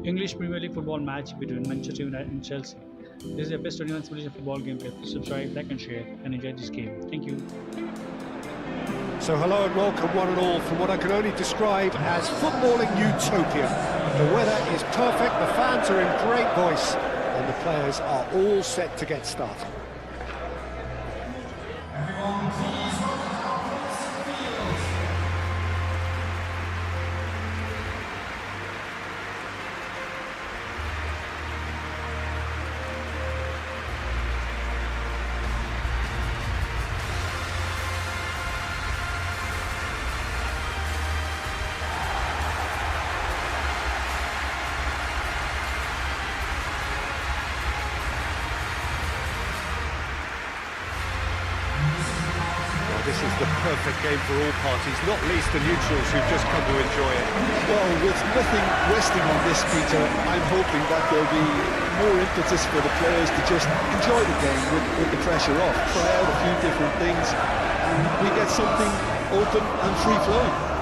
English Premier League football match between Manchester United and Chelsea. This is the best 21 English football game. Subscribe, like and share and enjoy this game. Thank you. So hello and welcome one and all from what I can only describe as footballing utopia. The weather is perfect, the fans are in great voice and the players are all set to get started. Everyone, please welcome field. This is the perfect game for all parties, not least the neutrals who've just come to enjoy it. Well, with nothing resting on this, Peter, I'm hoping that there'll be more impetus for the players to just enjoy the game with the pressure off, try out a few different things, and we get something open and free-flowing.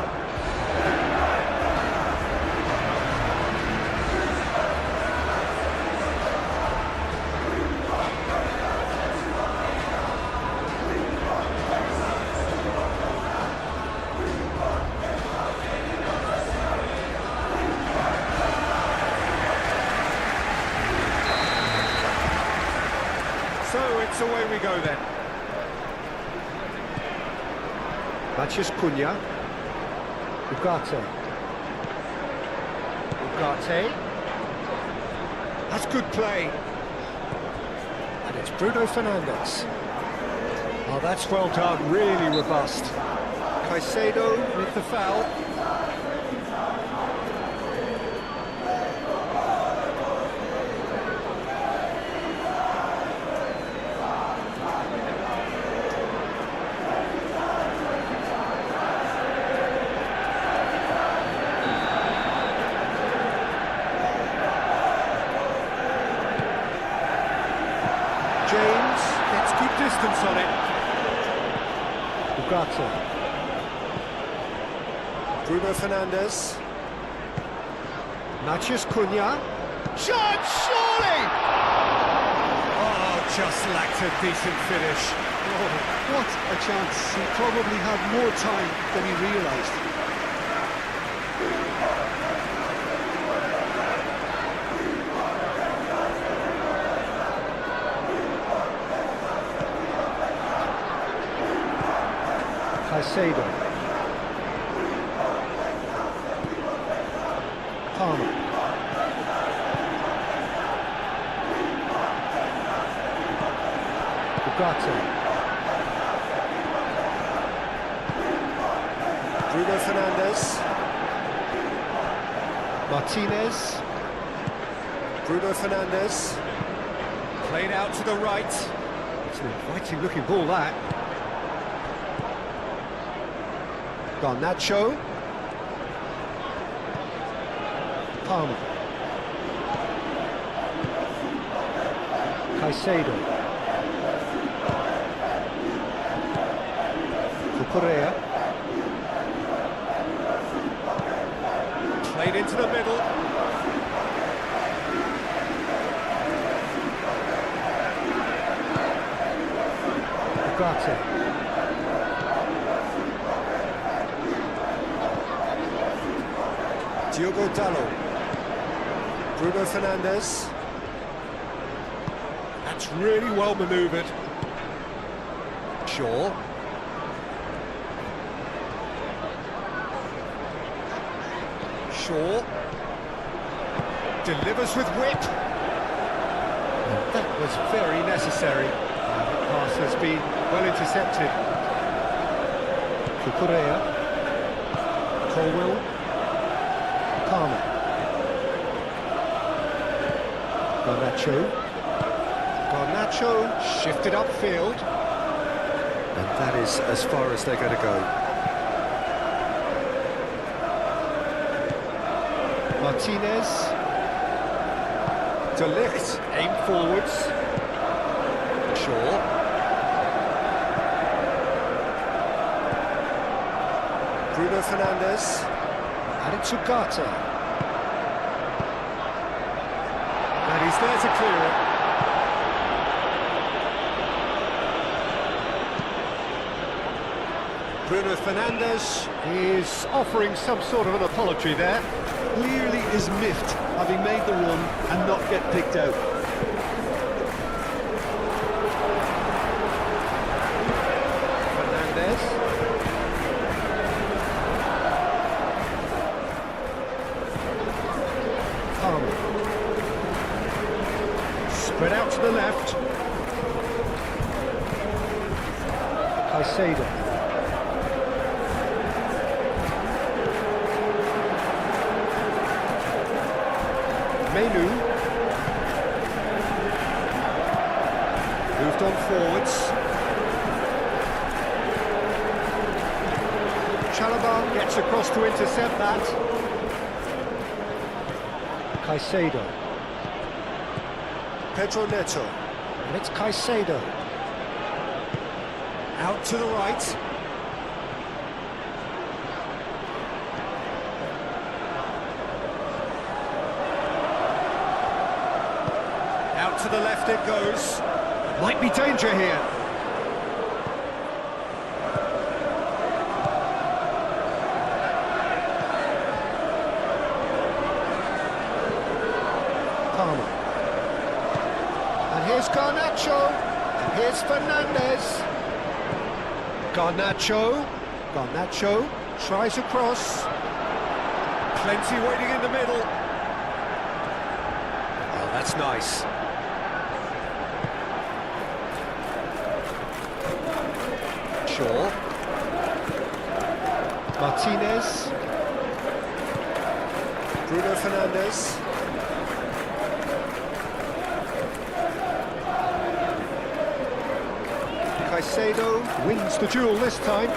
So it's away we go then. Matheus Cunha. Ugarte. That's good play. And it's Bruno Fernandes. Oh, that's well done, really robust. Caicedo with the foul. James gets good distance on it. Ugarte. Bruno Fernandes. Matheus Cunha. Shot, surely! Oh, just lacked a decent finish. Oh, what a chance. He probably had more time than he realised. Caicedo. Palmer. Ugarte. Bruno Fernandes. Martinez. Bruno Fernandes. Played out to the right. It's an inviting looking ball, that. Garnacho. Palmer. Caicedo. Correa. Played into the middle. Ugarte. Diogo Dalot. Bruno Fernandes. That's really well manoeuvred. Shaw. Shaw. Delivers with whip. That was very necessary. The pass has been well intercepted. Correa. Colwell. Palmer. Garnacho shifted upfield. And that is as far as they're going to go. Martinez. De Ligt aimed forwards. Shaw. Bruno Fernandes. And it's Ugarte. And he's there to clear it. Bruno Fernandes is offering some sort of an apology there. Clearly is miffed, having made the run and not get picked out. Fernandes. Palmer. Spread out to the left. Caicedo. Menu. Moved on forwards. Chalobah gets across to intercept that. Caicedo. Pedro Neto. And it's Caicedo. Out to the right. Out to the left it goes. Might be danger here. Palmer. And here's Garnacho. And here's Fernandes. Garnacho. Garnacho tries across. Plenty waiting in the middle. Oh, that's nice. Shaw. Martinez. Bruno Fernandes. Caicedo wins the duel this time.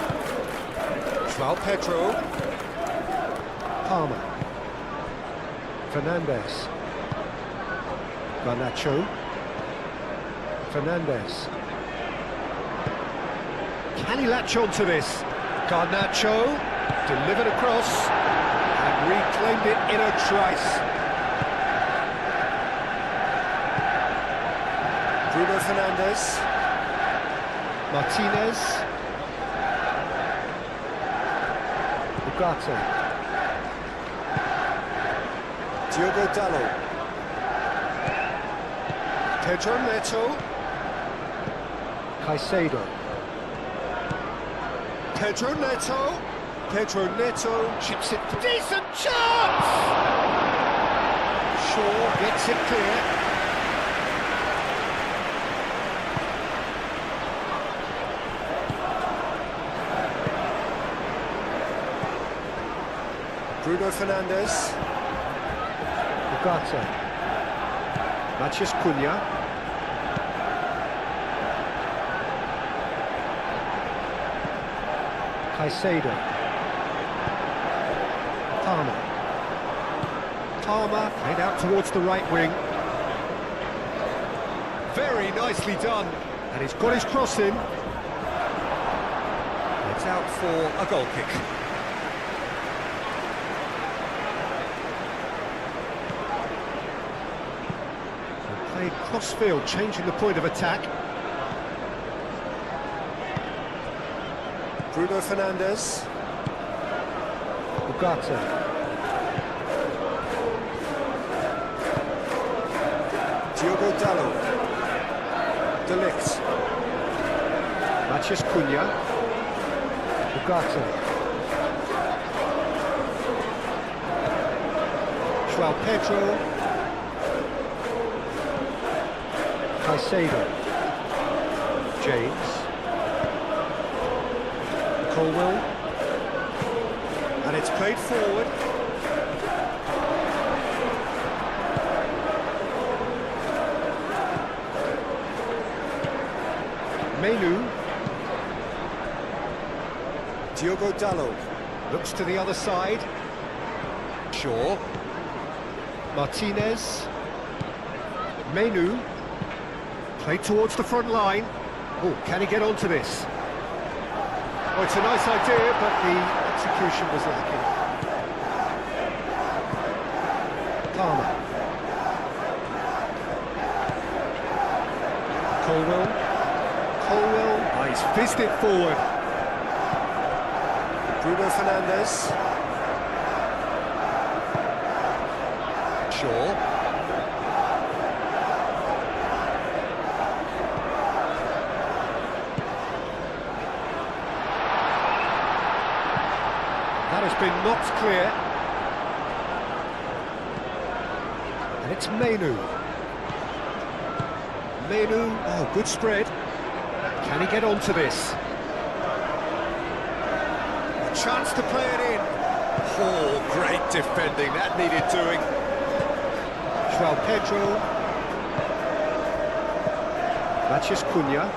João Pedro. Palmer. Fernandes. Garnacho. Fernandes. Can he latch on to this? Garnacho delivered across and reclaimed it in a trice. Bruno Fernandes. Martinez. Ugarte. Diogo Dalot. Pedro Neto. Caicedo. Pedro Neto. Pedro Neto chips it. Decent chance! Shaw gets it clear. Bruno Fernandes. Ugarte. Matheus Cunha. Caicedo. Palmer. Palmer played out towards the right wing. Very nicely done. And he's got his cross in. It's out for a goal kick. Played cross-field, changing the point of attack. Bruno Fernandes. Ugarte. Diogo Dalot. De Ligt. Matheus Cunha. Ugarte. João Pedro. Caicedo. James. Colwell. And it's played forward. Menu. Diogo Dalot. Looks to the other side. Shaw. Martinez. Menu. Played towards the front line. Oh, can he get onto this? Oh, it's a nice idea, but the execution was lacking. Palmer. fizzed it forward. Bruno Fernandes. Shaw. That has been knocked clear. And it's Menu. Oh, good spread. Can he get onto this? A chance to play it in. Oh, great defending, that needed doing. João Pedro. Matheus Cunha.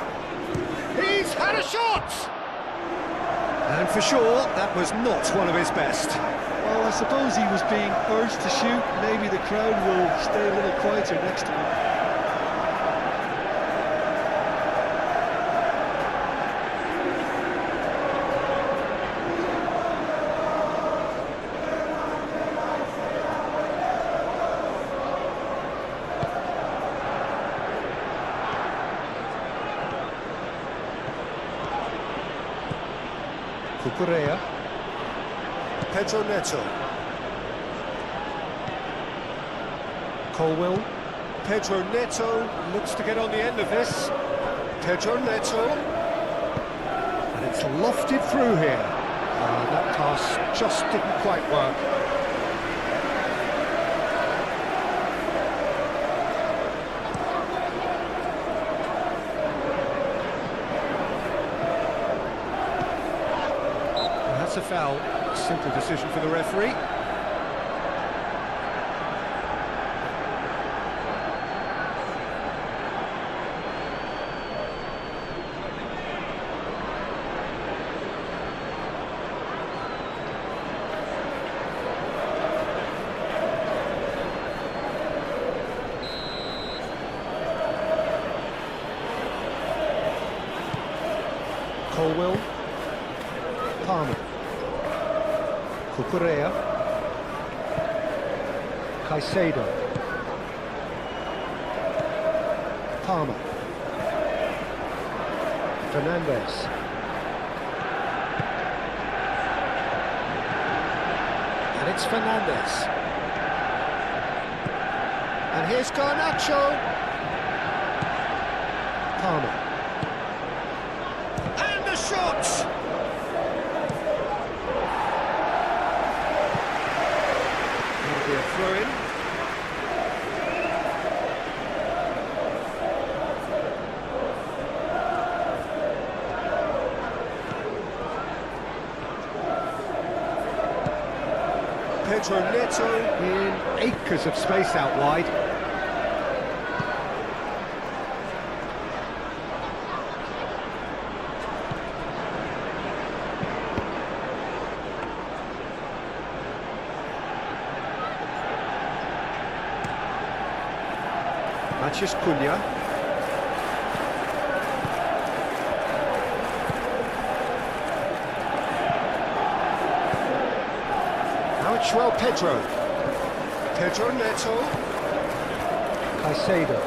He's had a shot! And for sure, that was not one of his best. Well, I suppose he was being urged to shoot. Maybe the crowd will stay a little quieter next time. Cucurella. Pedro Neto. Colwill. Pedro Neto looks to get on the end of this. Pedro Neto. And it's lofted through here. That pass just didn't quite work. A foul, simple decision for the referee. Colwill. Palmer. Cucurella. Caicedo. Palmer. Fernandes. And it's Fernandes. And here's Garnacho. Palmer. And the shot! Be a throw-in. Pedro Neto in acres of space out wide. Matheus Cunha. Now it's João Pedro. Pedro Neto. Caicedo.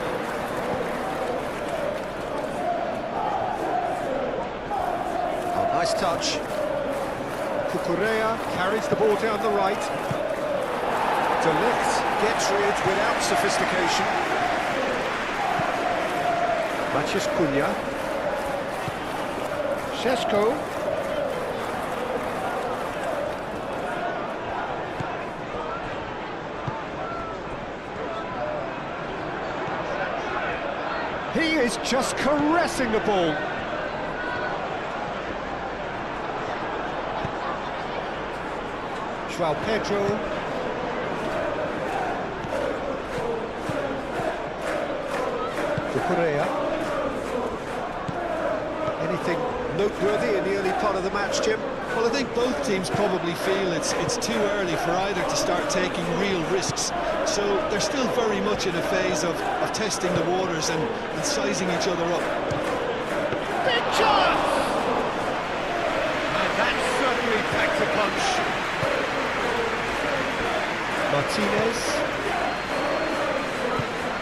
Oh, nice touch. Cucurella carries the ball down the right. De Ligt gets rid without sophistication. Matheus Cunha. Šeško. He is just caressing the ball. João Pedro. Cucurella. Anything noteworthy in the early part of the match, Jim? Well, I think both teams probably feel it's too early for either to start taking real risks. So they're still very much in a phase of testing the waters and sizing each other up. Big chance! And that certainly packed a punch. Martinez.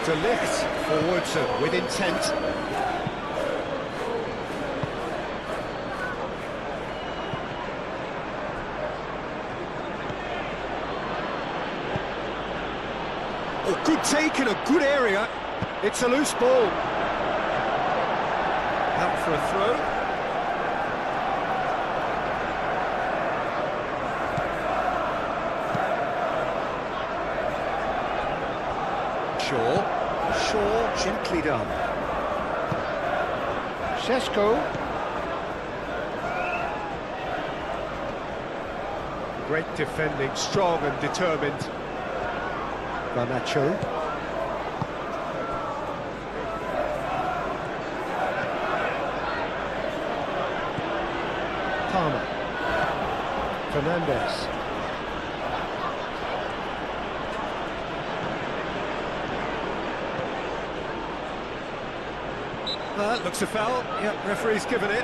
De Ligt forwards with intent. Oh, good take in a good area. It's a loose ball. Out for a throw. Shaw, gently done. Šeško. Great defending, strong and determined. Garnacho. Palmer. Fernandez. Looks a foul. Yep, referee's given it.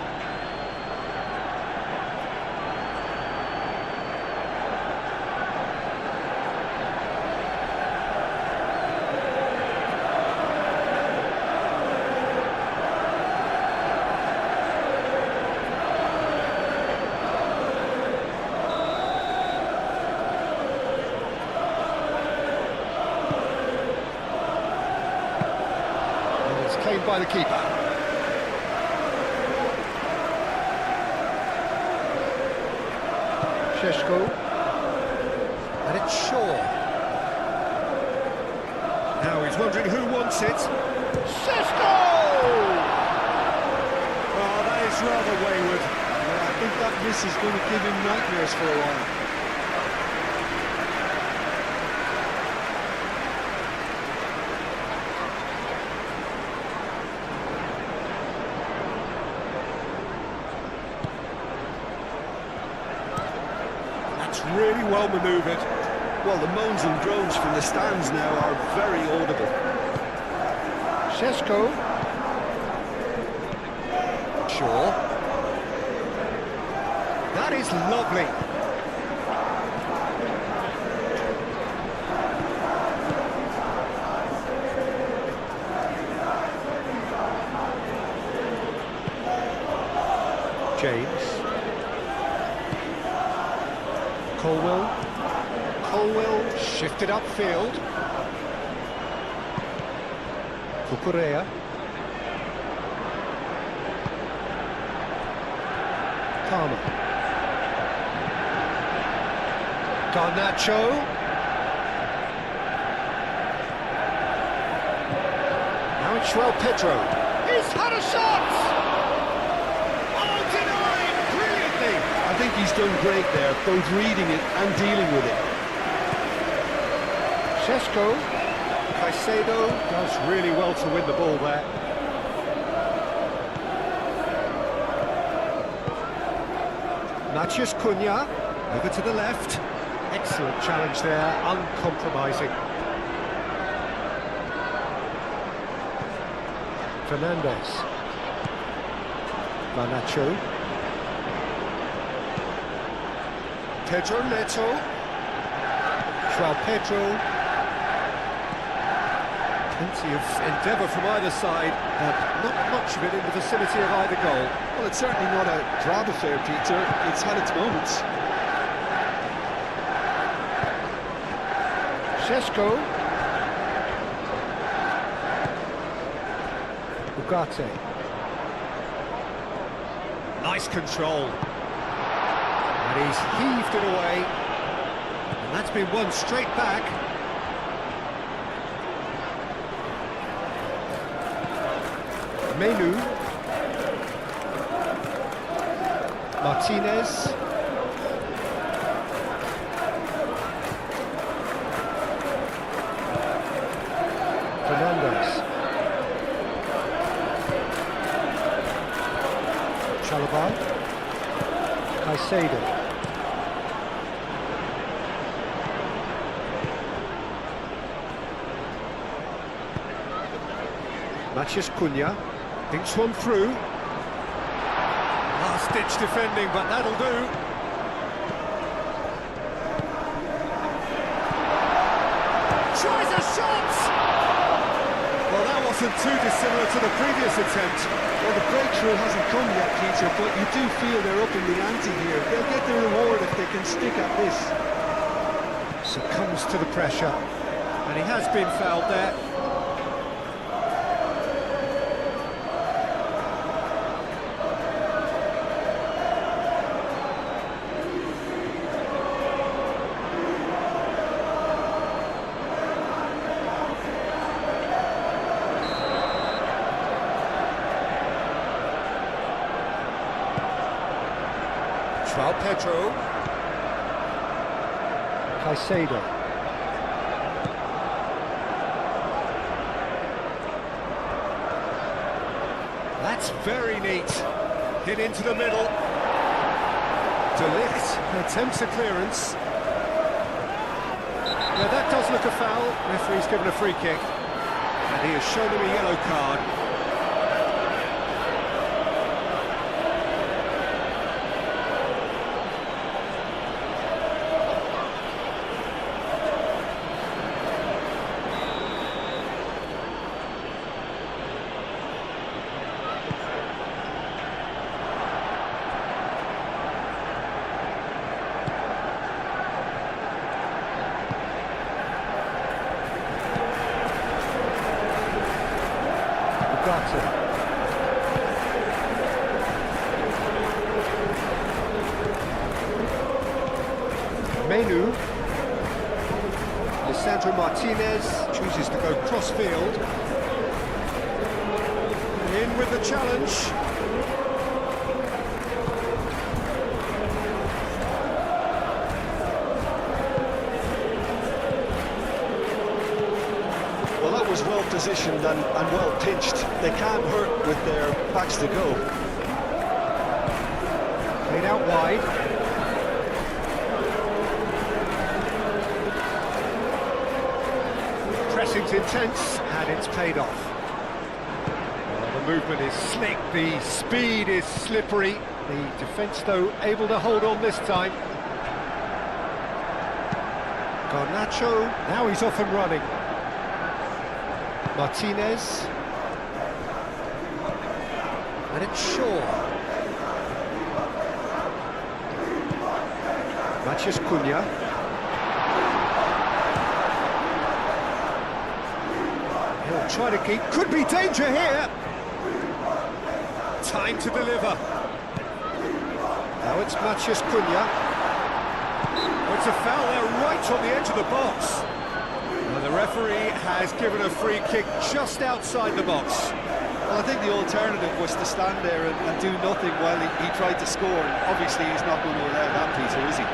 And it's claimed by the keeper. Šeško, and it's Shaw. Now he's wondering who wants it. Šeško! Oh, that is rather wayward. I think that miss is going to give him nightmares for a while. Really well manoeuvred. Well, the moans and groans from the stands now are very audible. Šeško. Shaw. That is lovely. James. Colwell shifted upfield. Cucurella. Palmer. Garnacho. Now it's Pedro. He's had a shot! Oh, denied! Brilliantly! I think he's done great there, both reading it and dealing with it. Šeško. Caicedo does really well to win the ball there. Matheus Cunha, over to the left. Excellent challenge there, uncompromising. Fernandez. Garnacho. Pedro Neto. Pedro. Plenty of endeavour from either side, not much of it in the vicinity of either goal. Well, it's certainly not a drab affair, Peter. It's had its moments. Šeško. Ugarte. Nice control. And he's heaved it away. And that's been won straight back. Menu. Martinez. Fernandez. Chalobah. Caicedo. Matheus Cunha. Thinks one through. Last-ditch defending, but that'll do. Tries a shot! Well, that wasn't too dissimilar to the previous attempt. Well, the breakthrough hasn't come yet, Peter, but you do feel they're up in the ante here. They'll get their reward if they can stick at this. Succumbs to the pressure. And he has been fouled there. Pedro. Caicedo. That's very neat. Hit into the middle. De Ligt attempts a clearance. Now that does look a foul. Referee's given a free kick. And he has shown him a yellow card. Menu. Lisandro Martinez chooses to go cross-field. In with the challenge. Well, that was well positioned and well pitched. They can't hurt with their backs to go. Played out wide. Pressing's intense, and it's paid off. Well, the movement is slick, the speed is slippery. The defence, though, able to hold on this time. Garnacho, now he's off and running. Martinez. And it's Shaw. Matheus Cunha. He'll try to keep, could be danger here. Time to deliver. Now it's Matheus Cunha. Oh, it's a foul there right on the edge of the box. Well, the referee has given a free kick just outside the box. Well, I think the alternative was to stand there and do nothing while he tried to score. And obviously he's not going to allow that, Peter, is he?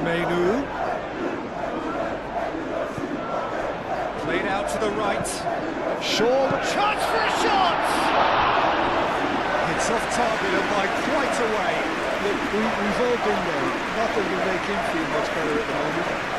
Menu. Played out to the right. Shaw, chance for a shot! It's off target and by quite a way. Look, we've all been there. Nothing will make him feel much better at the moment.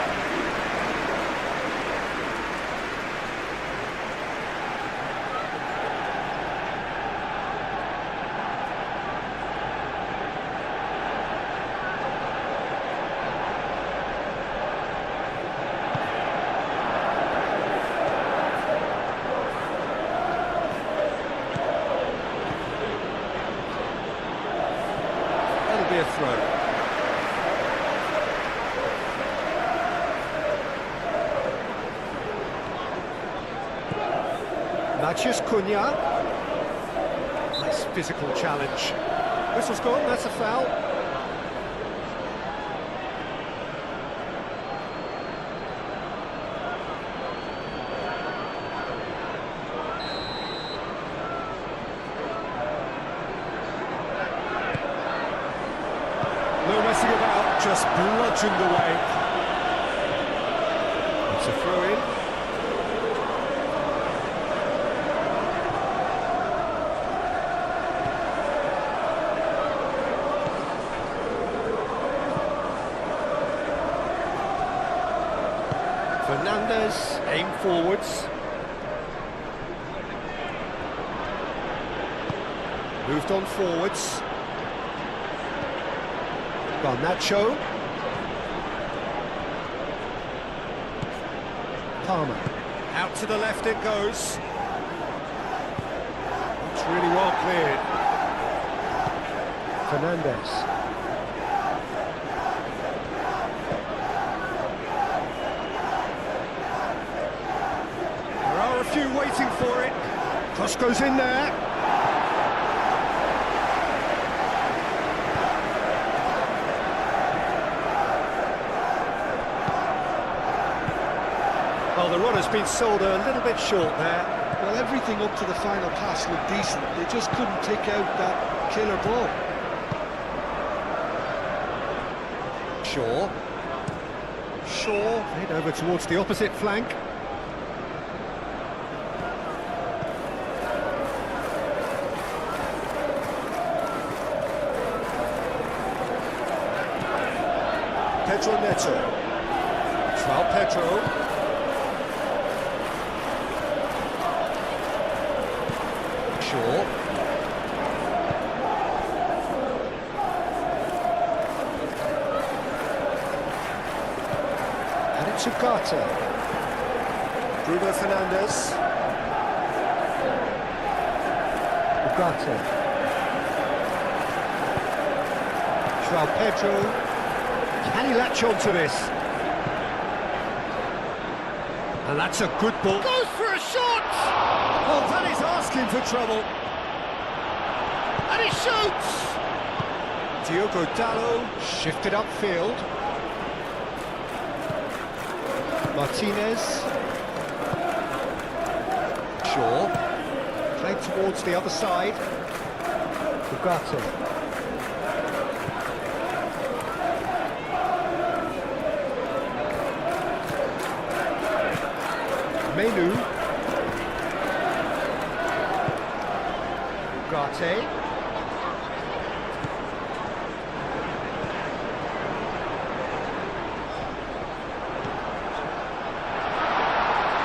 Be a throw. Matheus Cunha. Nice physical challenge. Whistle's gone, that's a foul. No messing about, just bludgeoned away. It's a throw-in. Fernandez, aim forwards. Moved on forwards. Garnacho. Palmer. Out to the left it goes. It's really well cleared. Fernandez. There are a few waiting for it. Cross goes in there. Well, the run has been sold a little bit short there. Well, everything up to the final pass looked decent. They just couldn't pick out that killer ball. Shaw. Head over towards the opposite flank. Pedro Neto. João Pedro. Shaw. And it's Ugarte. Bruno Fernandes. Ugarte. João Pedro. Can he latch on to this? And that's a good ball. Goes for a shot! Oh, that is asking for trouble. And he shoots! Diogo Dalot shifted upfield. Martinez. Shaw. Played towards the other side. Ugarte. Menu. Ugarte.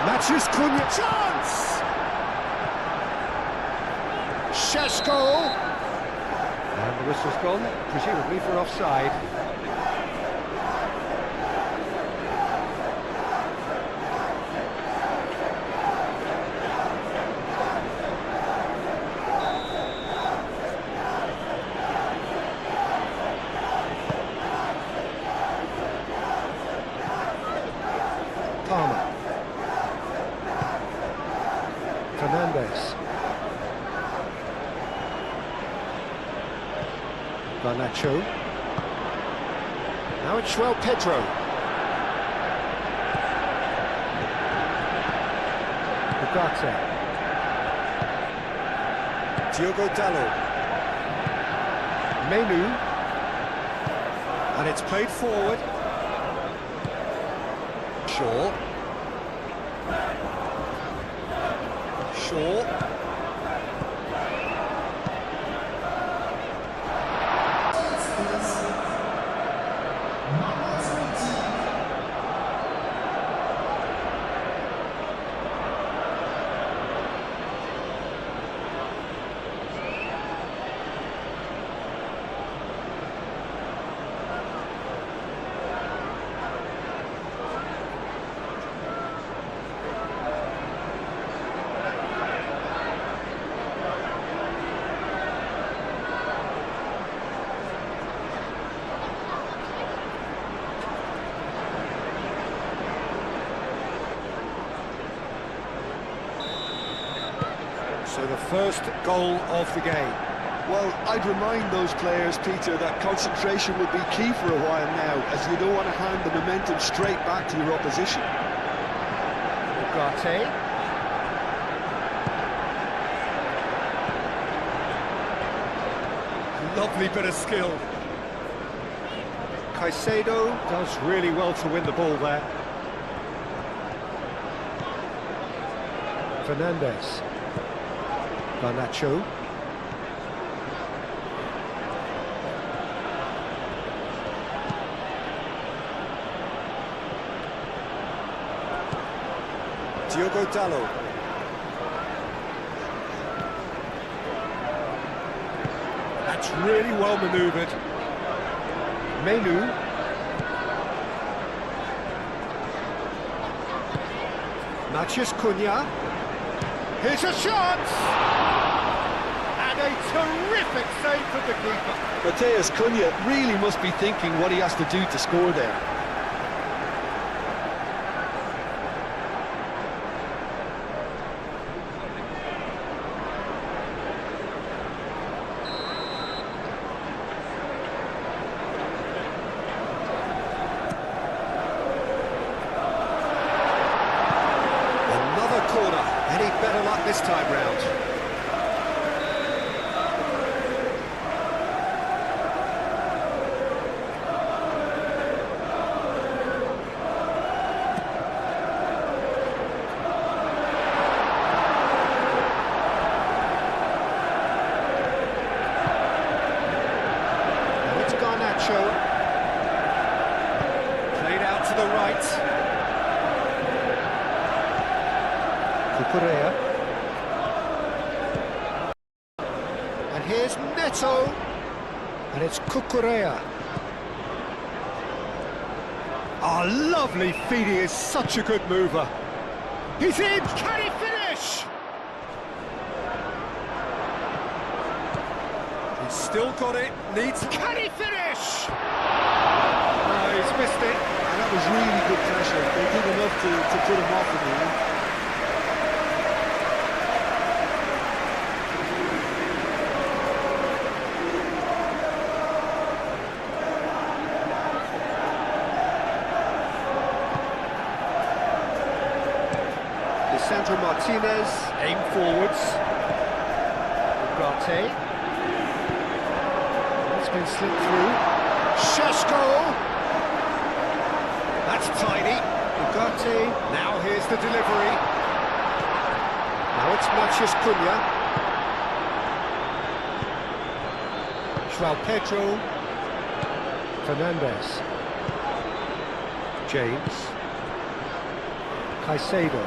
Matches Cunha. Chance! Šeško. And the whistle's gone, presumably for offside. Palmer. Fernandez. Garnacho. Now it's João Pedro. Ugarte. Diogo Dalot. Menu. And it's played forward. Shaw. So the first goal of the game. Well, I'd remind those players, Peter, that concentration will be key for a while now, as you don't want to hand the momentum straight back to your opposition. Ugarte. Lovely bit of skill. Caicedo does really well to win the ball there. Fernandez. Garnacho. Diogo Dalot. That's really well manoeuvred. Menu. Matheus Cunha. Here's a shot! And a terrific save from the keeper. Matheus Cunha really must be thinking what he has to do to score there. Corner. Any better luck this time round? Now it's Garnacho. Played out to the right. Cucurella. And here's Neto. And it's Cucurella. Oh, lovely feed. He is such a good mover. He's in. Can he finish? He's still got it. Needs. Can he finish? No, he's missed it. And that was really good pressure. They did enough to put him off in the end. Sandro Martinez, aim forwards. Ugarte. It's been slipped through. Šeško! That's tiny. Ugarte. Now here's the delivery. Now it's Matheus Cunha. João Pedro. Fernandes. James. Caicedo.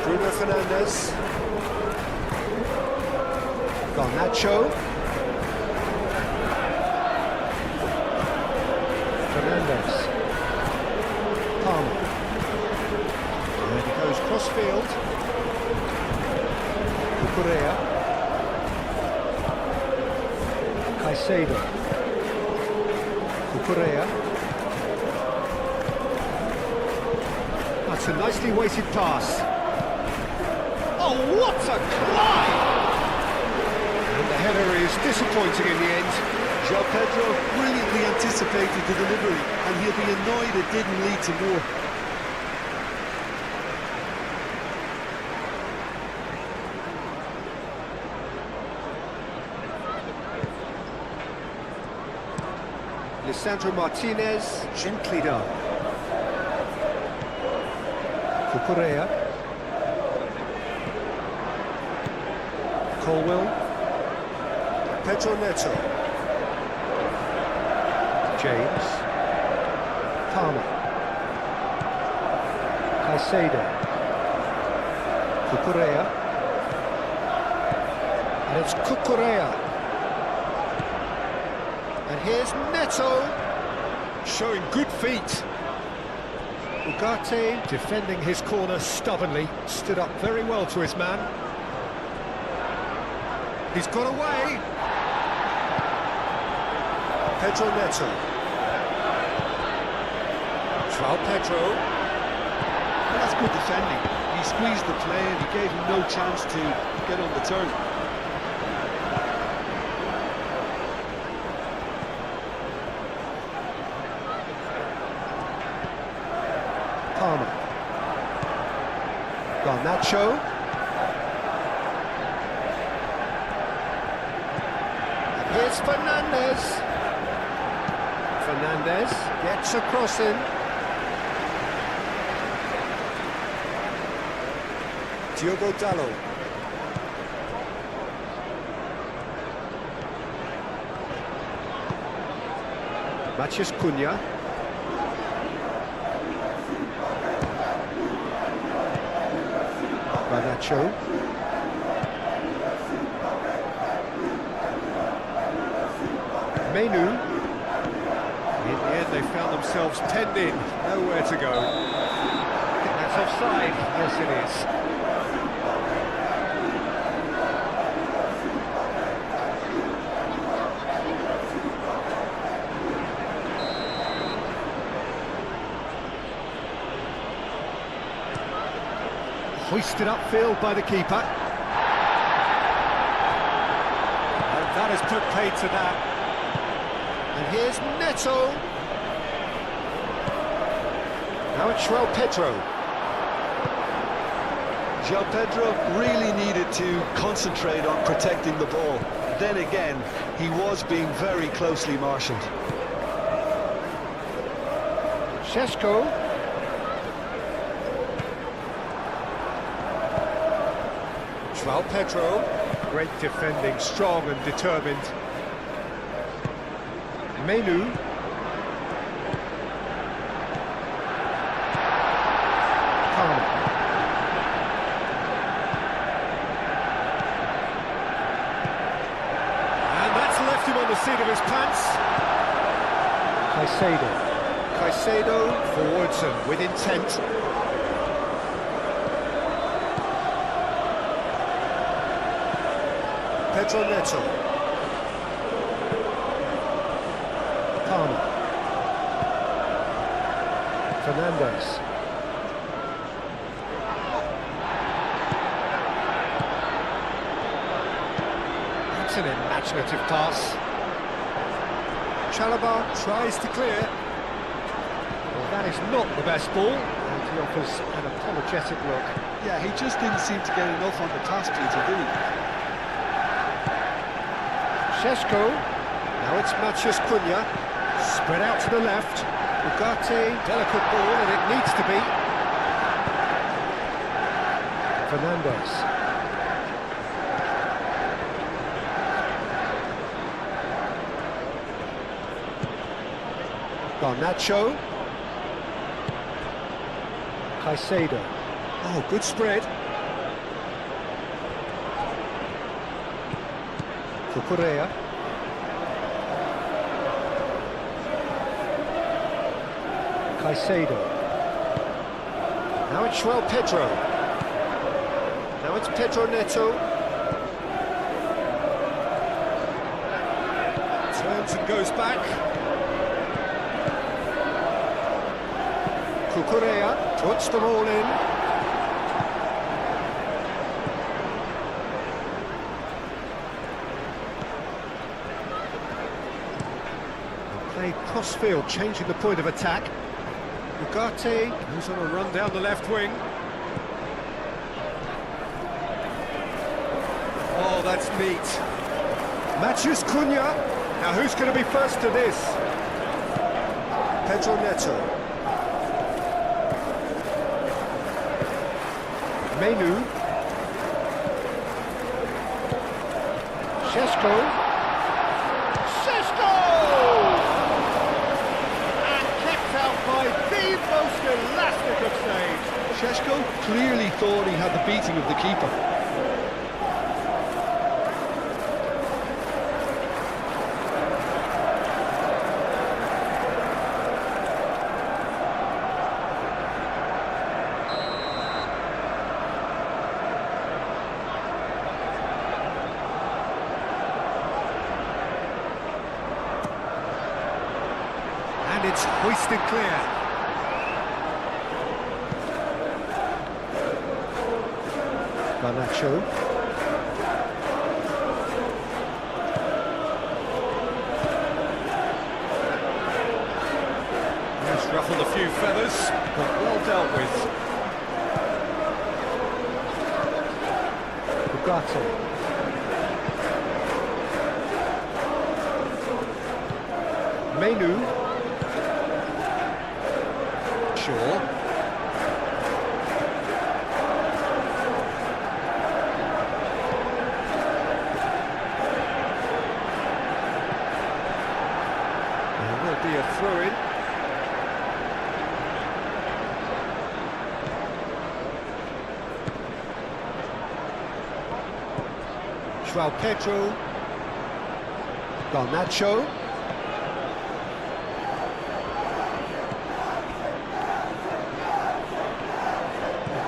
Bruno Fernandes. Garnacho. Fernandes. Palmer. And he goes cross-field. Cucurella. Caicedo. Cucurella. That's a nicely weighted pass. Oh, what a climb! And the header is disappointing in the end. João Pedro brilliantly anticipated the delivery, and he'll be annoyed it didn't lead to more. Lisandro Martinez, gently done. Cucurella. Colwell. Pedro Neto. James. Palmer. Caicedo. Cucurella. And it's Cucurella. And here's Neto. Showing good feet. Ugarte defending his corner stubbornly. Stood up very well to his man. He's got away. Pedro Neto. João Pedro. Well, that's good defending. He squeezed the play and he gave him no chance to get on the turn. Palmer. Garnacho. Here's Fernandes. Fernandes gets a cross in. Diogo Dalot. Matheus Cunha. Nacho. Menu. In the end, they found themselves penned in, nowhere to go. I think that's offside. Yes, it is. Hoisted upfield by the keeper. And that has put paid to that. And here's Neto. Now it's João Pedro. João Pedro really needed to concentrate on protecting the ball. Then again, he was being very closely marshalled. Šeško. João Pedro, great defending, strong and determined. Menu. Palmer. And that's left him on the seat of his pants. Caicedo forwards and with intent. Pedro Neto. Palmer. Fernandes. That's an imaginative pass. Chalobah tries to clear. Well, that is not the best ball, and he offers an apologetic look. Yeah, he just didn't seem to get enough on the task, Peter, did he? Šeško. Now it's Matheus Cunha. Spread out to the left. Ugarte, delicate ball, and it needs to be. Fernandes. Garnacho. Caicedo. Oh, good spread. Cucurella. Caicedo. Now it's João Pedro. Now it's Pedro Neto. Turns and goes back. Cucurella puts them all in. Crossfield changing the point of attack. Ugarte goes on a run down the left wing. Oh, that's neat. Matheus Cunha. Now who's going to be first to this? Pedro Neto. Menu. Šeško. Most elastic of saves. Šeško clearly thought he had the beating of the keeper. And it's hoisted clear. Garnacho. He's ruffled a few feathers, but well dealt with. Ugarte. Menu. Shaw. Be a throw-in. João Pedro. Garnacho.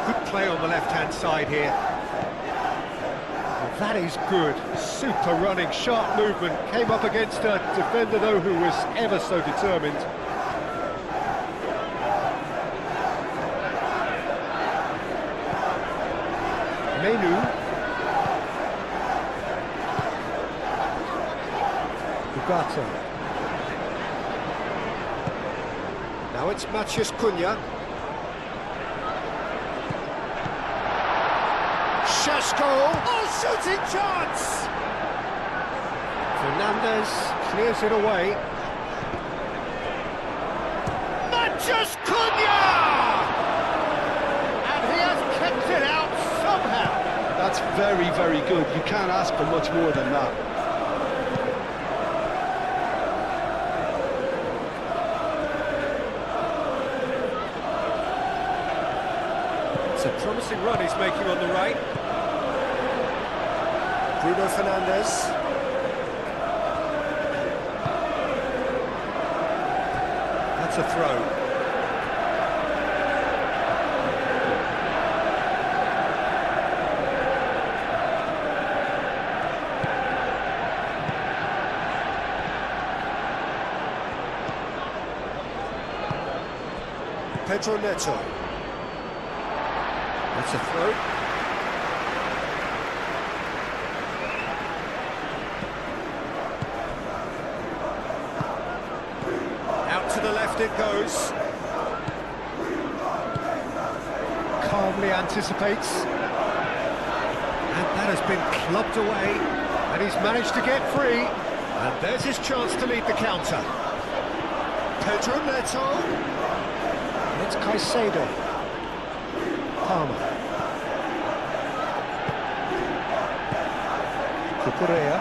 Good play on the left-hand side here. Well, that is good. Super running, sharp movement. Came up against a defender, though, who was ever so determined. Menu. Ugarte. Now it's Matheus Cunha. Šeško. Oh, shooting chance! Fernandes clears it away. Matheus Cunha! And he has kept it out somehow. That's very, very good. You can't ask for much more than that. It's a promising run he's making on the right. Bruno Fernandes. That's a throw. Pedro Neto. That's a throw. Out to the left it goes. Calmly anticipates. And that has been clubbed away. And he's managed to get free. And there's his chance to lead the counter. Pedro Neto. It's Caicedo. Palmer. Cucurella.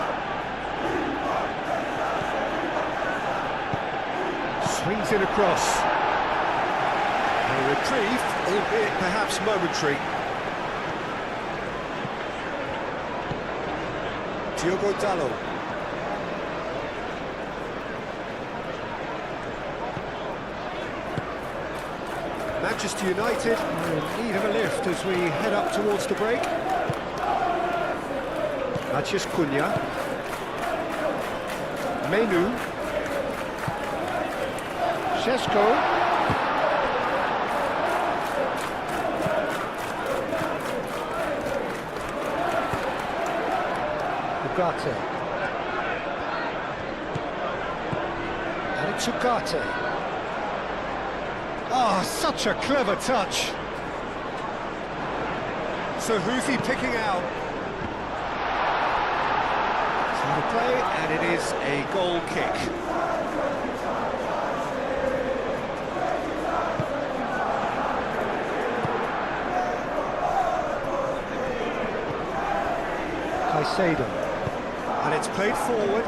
Swings it across. A reprieve, albeit perhaps momentary. Diogo Dalot. Manchester United are in need of a lift as we head up towards the break. Matheus Cunha. Menu. Šeško. Ugarte. And it's Ugarte. Oh, such a clever touch. So who's he picking out? So the play, and it is a goal kick. Caicedo. And it's played forward.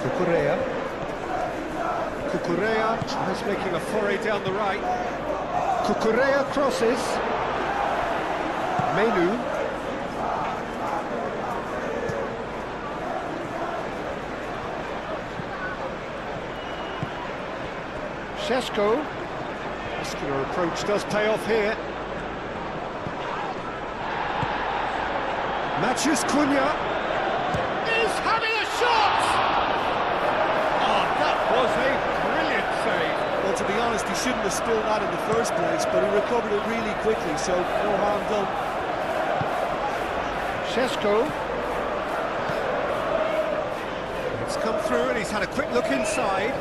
Cucurella. Cucurella tries making a foray down the right. Cucurella crosses. Menu. Šeško. Muscular approach does pay off here. Matheus Cunha is having a shot! Oh, that was a brilliant save. Well, to be honest, he shouldn't have spilled that in the first place, but he recovered it really quickly, so no harm done. Šeško. It's come through and he's had a quick look inside.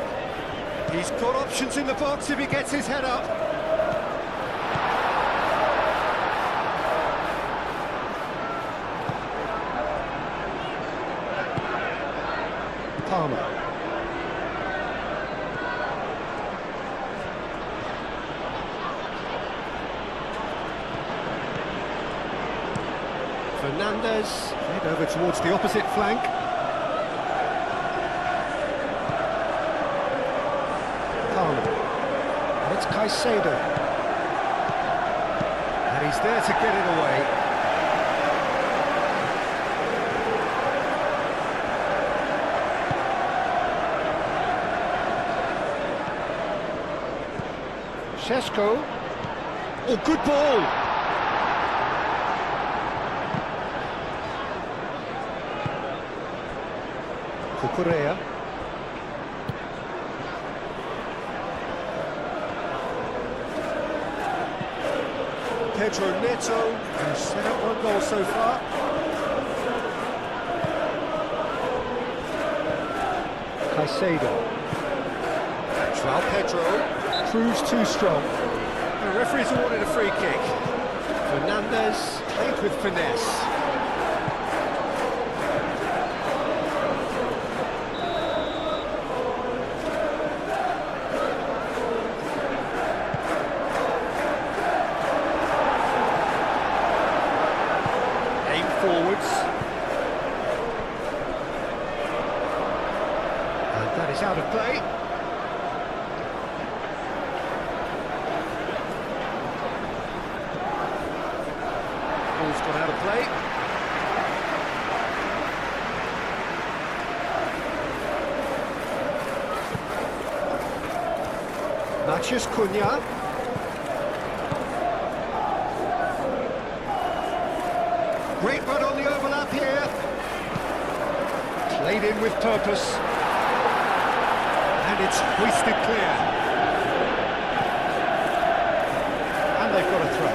He's got options in the box if he gets his head up. Palmer. Fernandes, head over towards the opposite flank. Palmer. And it's Caicedo. And he's there to get it away. Šeško. Oh, good ball. Kukurea. Pedro Neto, who's set up 1 goal so far. Caicedo. João Pedro proves too strong. The referee's awarded a free kick. Fernandez played with finesse. Aim forwards. And that is out of play. Ball's gone out of play. Matheus Cunha. Great run on the overlap here. Played in with purpose. And it's hoisted clear. And they've got a throw.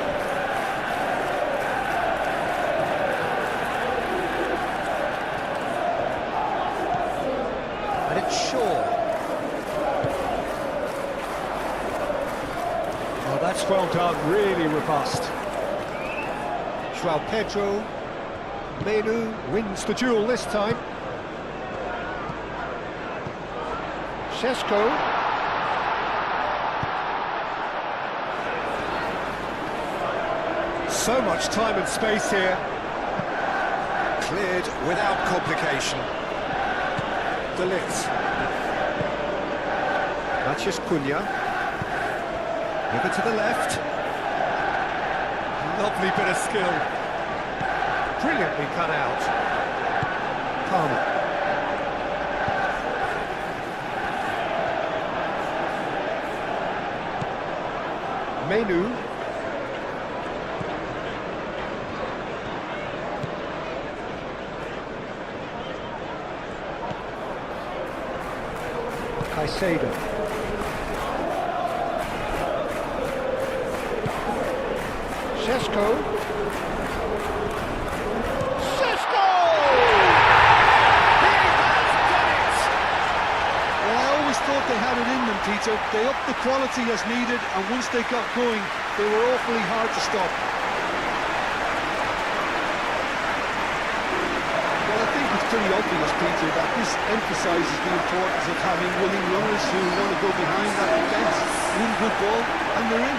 And it's Shaw. Oh, that's well done, really robust. João Pedro. Menu wins the duel this time. Šeško. So much time and space here. Cleared without complication. De Ligt. Matheus Cunha. Over to the left. Lovely bit of skill. Brilliantly cut out. Palmer. Menu. Caicedo. Šeško. Šeško! He has done it! Well, I always thought they had it in them, Peter. They upped the quality as needed, and once they got going, they were awfully hard to stop. Well, I think it's pretty obvious, Peter, that this emphasises the importance of having willing runners who want to go behind that defence, win good ball, and they're in.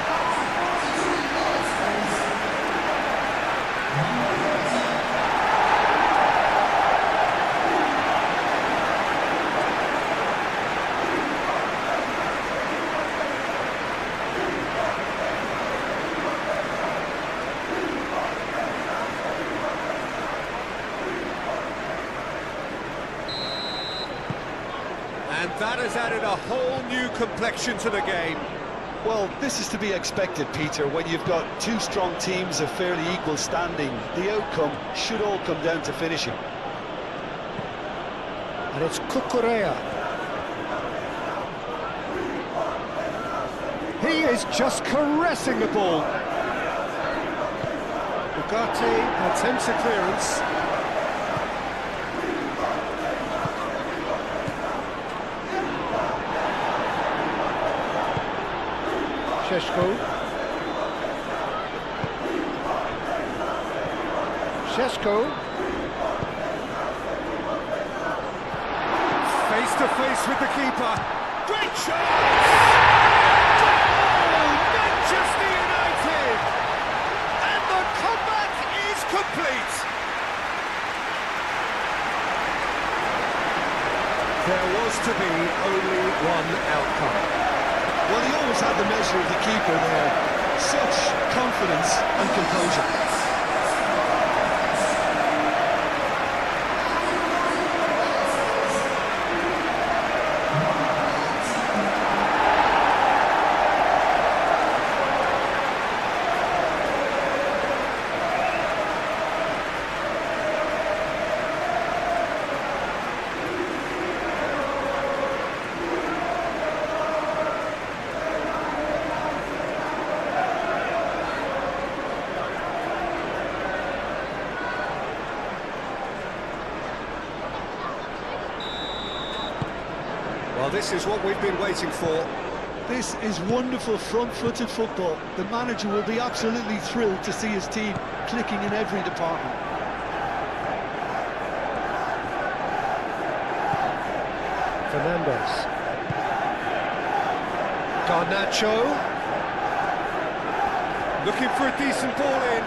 And that has added a whole new complexion to the game. Well, this is to be expected, Peter, when you've got two strong teams of fairly equal standing. The outcome should all come down to finishing. And it's Kukurea. He is just caressing the ball. Ugarte attempts a clearance. Šeško. Šeško. Face to face with the keeper. Great chance! Goal! Manchester United! And the comeback is complete. There was to be only one outcome. Well, he always had the measure of the keeper there. Such confidence and composure. Well, this is what we've been waiting for. This is wonderful front-footed football. The manager will be absolutely thrilled to see his team clicking in every department. Fernandes. Garnacho. Looking for a decent ball in.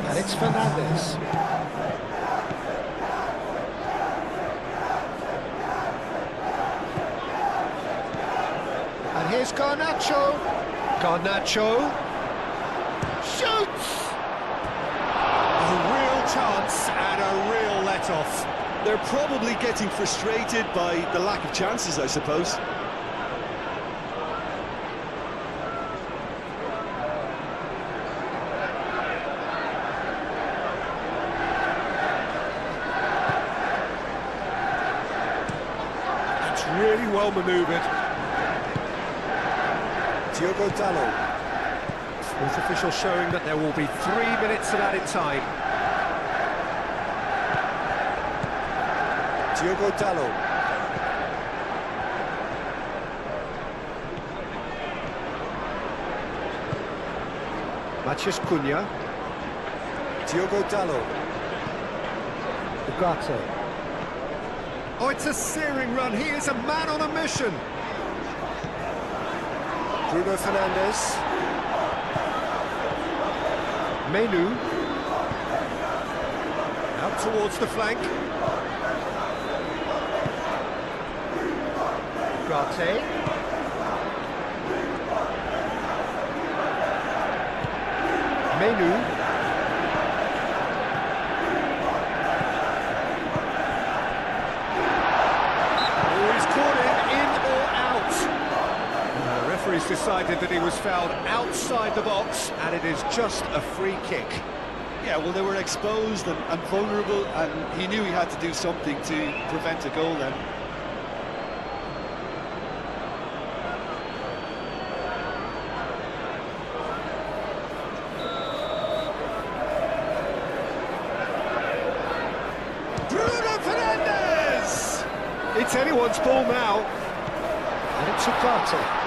And it's Fernandes. And here's Garnacho. Garnacho. Shoots! A real chance and a real let-off. They're probably getting frustrated by the lack of chances, I suppose. It's really well manoeuvred. Diogo Dalot. Fourth official showing that there will be 3 minutes of added time. Diogo Dalot. Matheus Cunha. Diogo Dalot. Ugarte. Oh, it's a searing run. He is a man on a mission. Bruno Fernandes. Menu. Out towards the flank. Ugarte. Menu. He's decided that he was fouled outside the box, and it is just a free kick. Yeah, well, they were exposed and vulnerable, and he knew he had to do something to prevent a goal then. Bruno Fernandes! It's anyone's ball now. And it's Ugarte.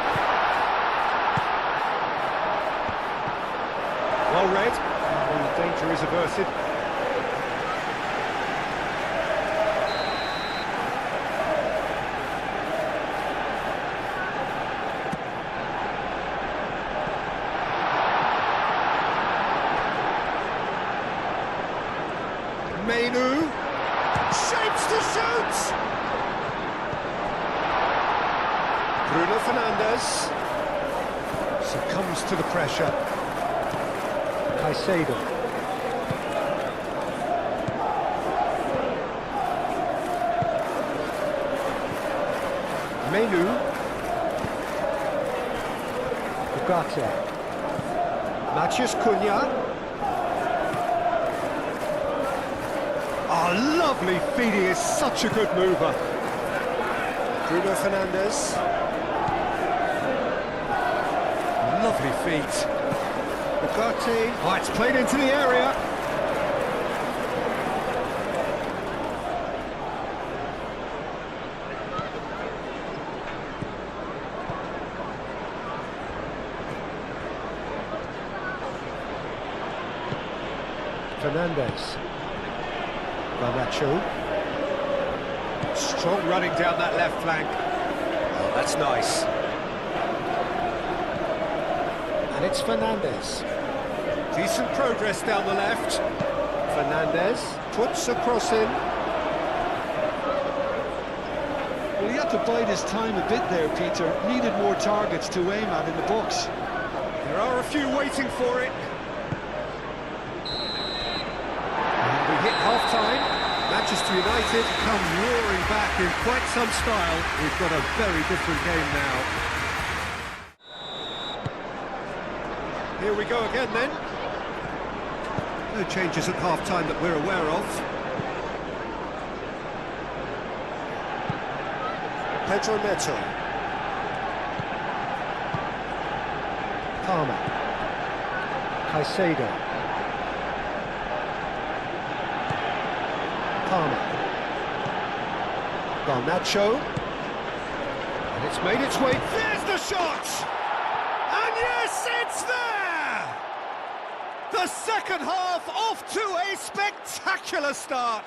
Well read, and the danger is averted. Menu, shapes to shoot! Bruno Fernandes succumbs to the pressure. Caicedo. Menu. Ugarte. Matheus Cunha. Oh, lovely feed, he is such a good mover. Bruno Fernandes. Lovely feet. Ugarte. Oh, it's played into the area. Fernandes. Garnacho. Strong running down that left flank. Oh, that's nice. And it's Fernandes. Decent progress down the left. Fernandes puts a cross in. Well, he had to bide his time a bit there, Peter. Needed more targets to aim at in the box. There are a few waiting for it. And we hit half-time. Manchester United come roaring back in quite some style. We've got a very different game now. Here we go again then. No changes at half-time that we're aware of. Pedro Neto. Palmer. Caicedo. Palmer. Garnacho. And it's made its way. There's the shot! And yes, it's there! The second half off to a spectacular start.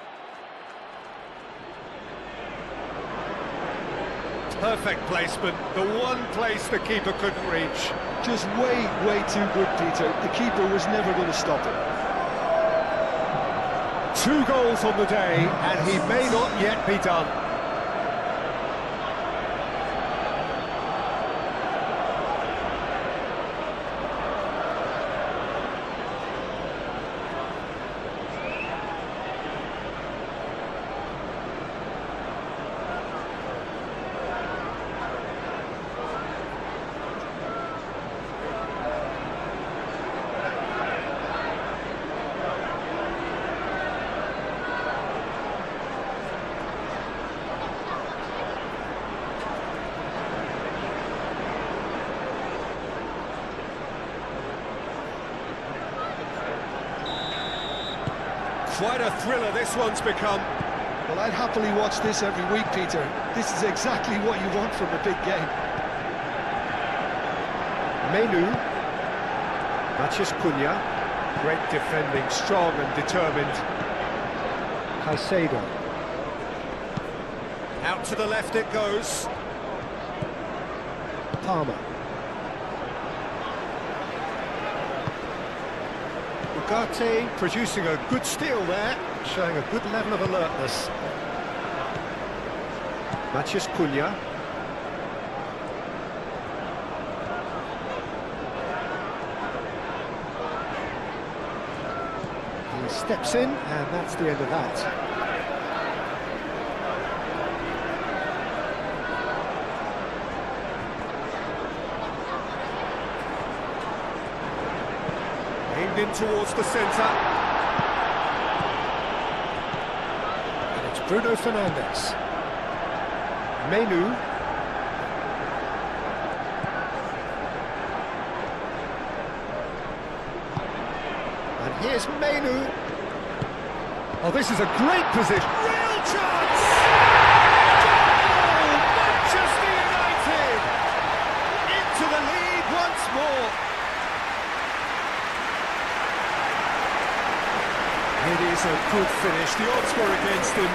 Perfect placement, the one place the keeper couldn't reach. Just way too good, Peter. The keeper was never going to stop it. 2 goals on the day, and he may not yet be done. Quite a thriller this one's become. Well, I'd happily watch this every week, Peter. This is exactly what you want from a big game. Menu. Matches Cunha. Great defending, strong and determined. Caicedo. Out to the left it goes. Palmer. Ugarte producing a good steal there, showing a good level of alertness. Matches Cunha. He steps in, and that's the end of that. Aimed in towards the centre. And it's Bruno Fernandes. Menu. And here's Menu. Oh, this is a great position. Real chance! Goal! Manchester United! Into the lead once more. It is a good finish. The odds were against him.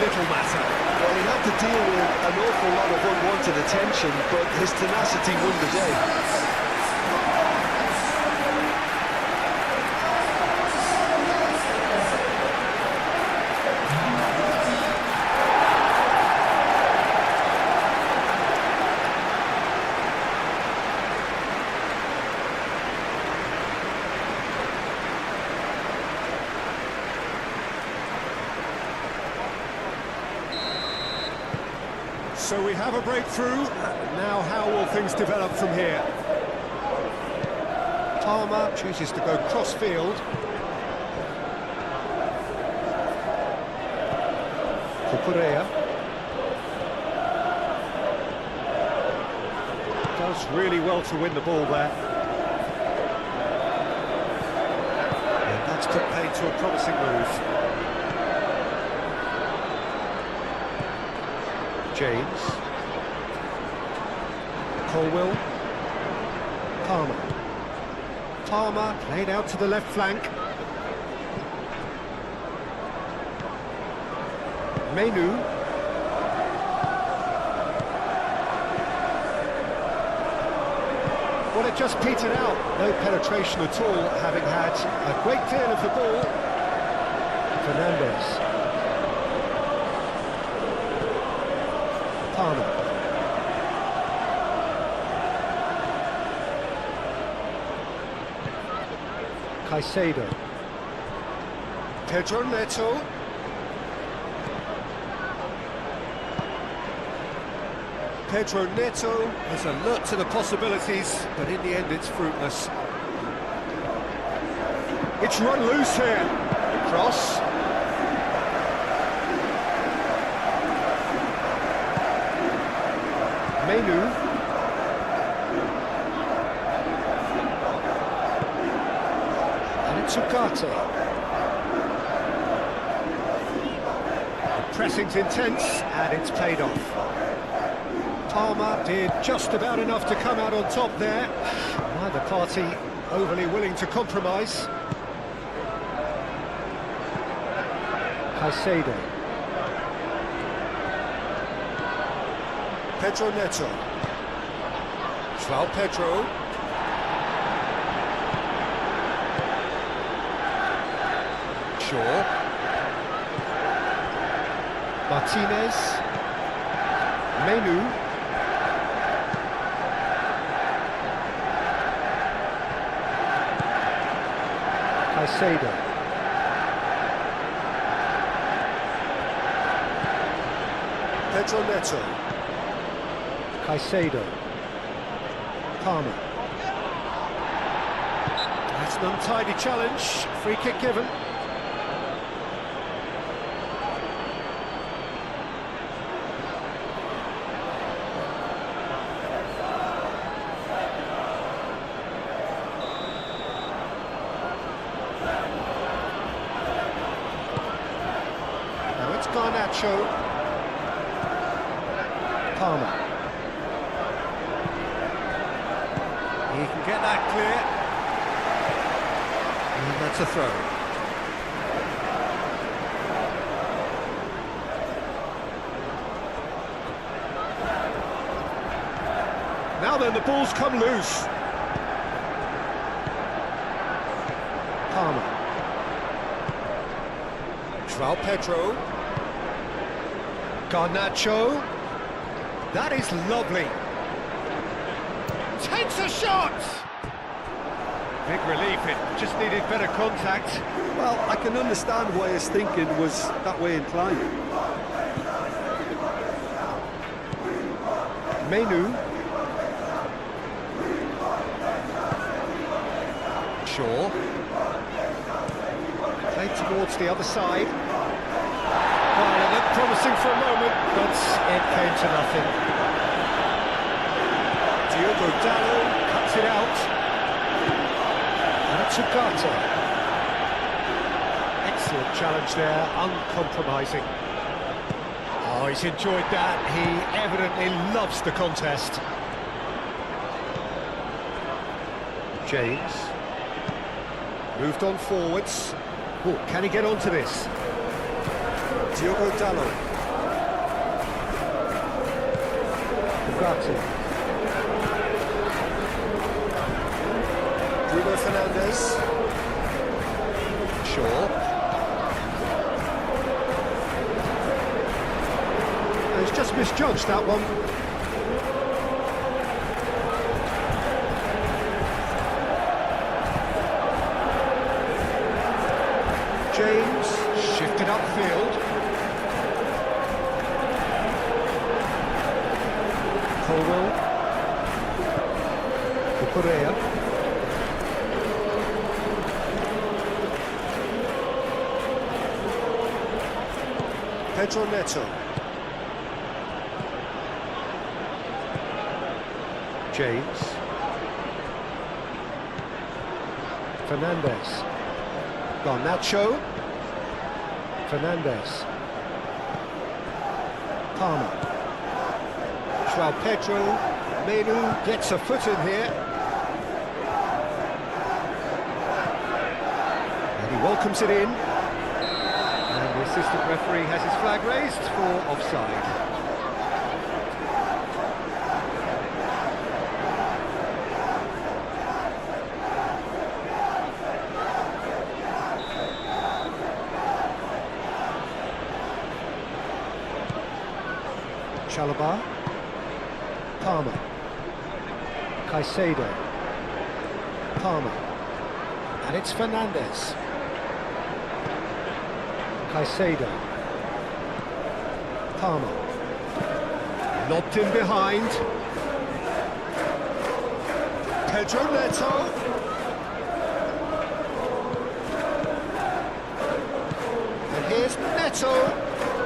Little matter. Well, he had to deal with an awful lot of unwanted attention, but his tenacity won the day. So we have a breakthrough. Now how will things develop from here? Palmer chooses to go cross-field. Cucurella. Does really well to win the ball there. And that's put paid to a promising move. James. Colwell. Palmer. Palmer played out to the left flank. Menu. Well, it just petered out. No penetration at all, having had a great deal of the ball. Fernandes. Palmer. Caicedo. Pedro Neto. Pedro Neto is alert to the possibilities, but in the end it's fruitless. It's run loose here. Cross. Menu. And it's Ugarte. pressing's intense, and it's paid off. Palmer did just about enough to come out on top there. Neither party overly willing to compromise. Caicedo. Pedro Neto. João Pedro. Shaw. Martinez. Menu. Caicedo. Pedro Neto. Caicedo. Palmer. That's an untidy challenge. Free kick given. Now it's Garnacho. Palmer. He can get that clear. And that's a throw. Now then, the ball's come loose. Palmer. João Pedro. Garnacho. That is lovely. Takes a shot! Big relief, it just needed better contact. Well, I can understand why his thinking was that way inclined. Menu. Shaw. Played towards the other side. Well, it looked promising for a moment, but it came to nothing. Diogo Dalot cuts it out. And it's Ugarte. Excellent challenge there, uncompromising. Oh, he's enjoyed that. He evidently loves the contest. James. Moved on forwards. Oh, can he get onto this? Diogo Dalot. Ugarte. Bruno Fernandes. Shaw. He's just misjudged that one. James shifted upfield. Colwell. Correa. Pedro Neto. James. Fernandes. Garnacho. Fernandes. Palmer. João Pedro. Menu gets a foot in here. And he welcomes it in. And the assistant referee has his flag raised for offside. Chalobah. Palmer. Caicedo. Palmer. And it's Fernandes. Caicedo. Palmer. Lobbed in behind. Pedro Neto. And here's Neto.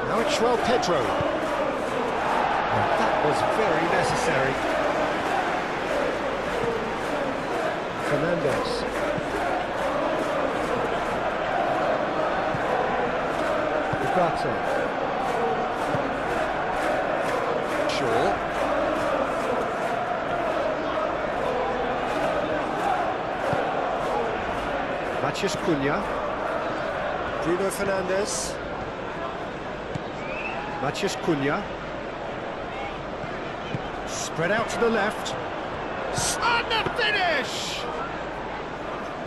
Now it's João Pedro. That was very necessary. Fernandes. Ugarte. Shaw. Matheus Cunha. Bruno Fernandes. Matheus Cunha. Spread out to the left. And the finish!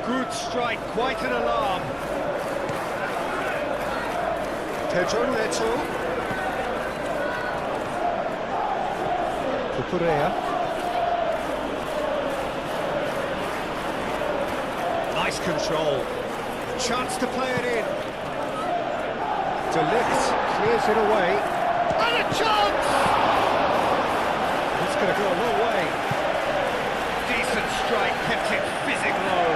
Good strike, quite an alarm. Pedro Neto. Cucurella. Nice control. Chance to play it in. De Ligt clears it away. And a chance! It's going to go a long way. Decent strike, kept it fizzing low.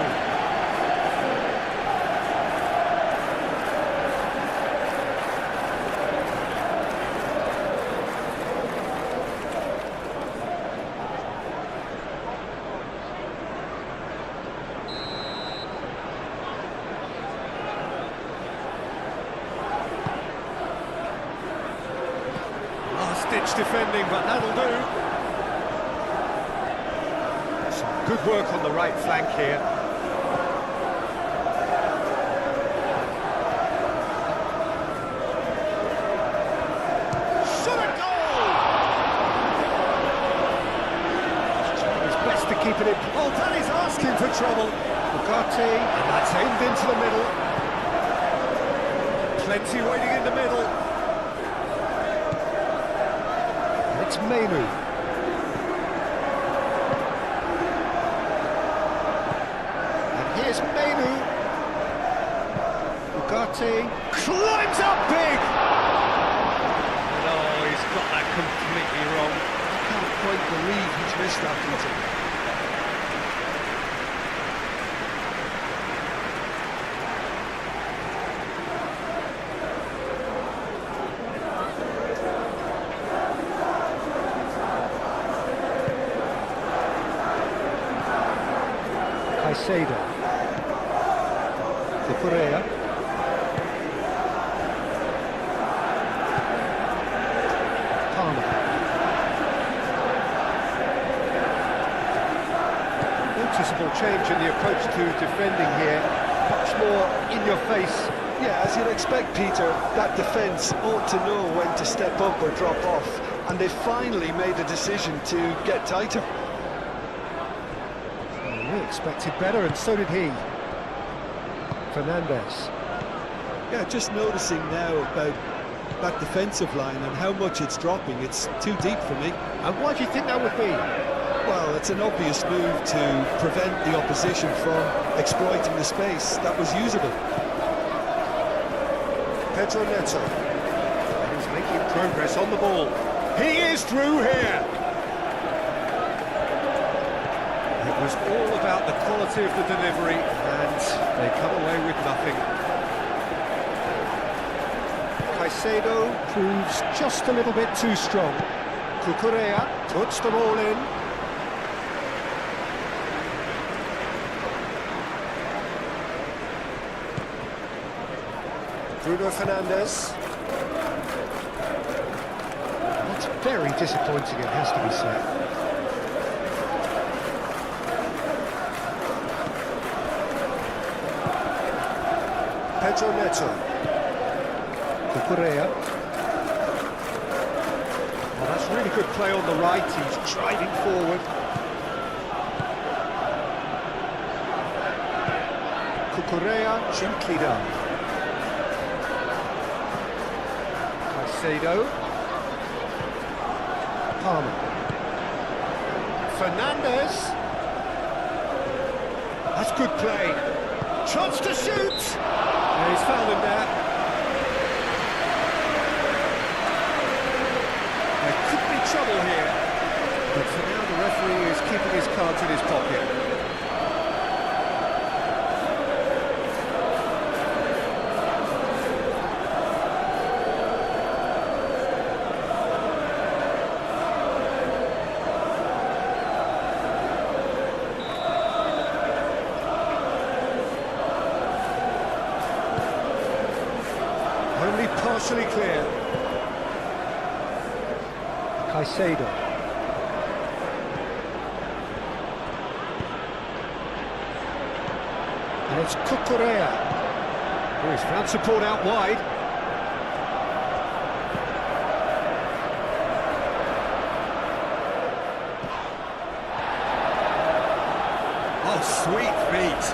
Last-ditch defending, but that'll do. Some good work on the right flank here. Shot a goal! He's trying his best to keep it in. Oh, that is asking for trouble. Bugatti, and that's aimed into the middle. Plenty waiting in the middle. It's Menu. And here's Menu. Bugatti climbs up big. No, he's got that completely wrong. I can't quite believe he's missed that, Peter. Caicedo. Cucurella. Palmer. Noticeable change in the approach to defending here. Much more in your face. Yeah, as you'd expect, Peter, that defence ought to know when to step up or drop off, and they finally made a decision to get tighter. We expected better, and so did he. Fernandes. Yeah, just noticing now about that defensive line and how much it's dropping. It's too deep for me. And why do you think that would be? Well, it's an obvious move to prevent the opposition from exploiting the space that was usable. Pedro Neto. He's making progress on the ball. He is through here. It was all about the quality of the delivery, and they come away with nothing. Caicedo proves just a little bit too strong. Cucurella puts the ball in. Bruno Fernandes. That's very disappointing, it has to be said. Pedro Neto. Cucurella. Well, that's really good play on the right, he's driving forward. Cucurella, gently done. Caicedo. Palmer. Fernandes. That's good play. Chance to shoot! And he's fouled him there. There could be trouble here. But for now, the referee is keeping his cards in his pocket. Only partially clear. Caicedo. And it's Cucurella, who has found support out wide. Oh, sweet feet.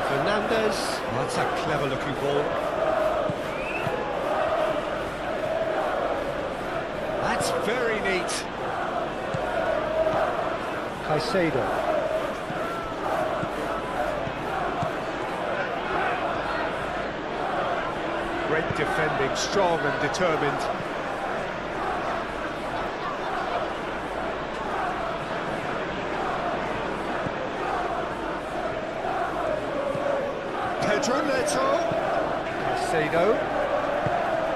Fernandez. That's a clever-looking ball. That's very neat. Caicedo. Great defending, strong and determined. Pedro Neto. Caicedo.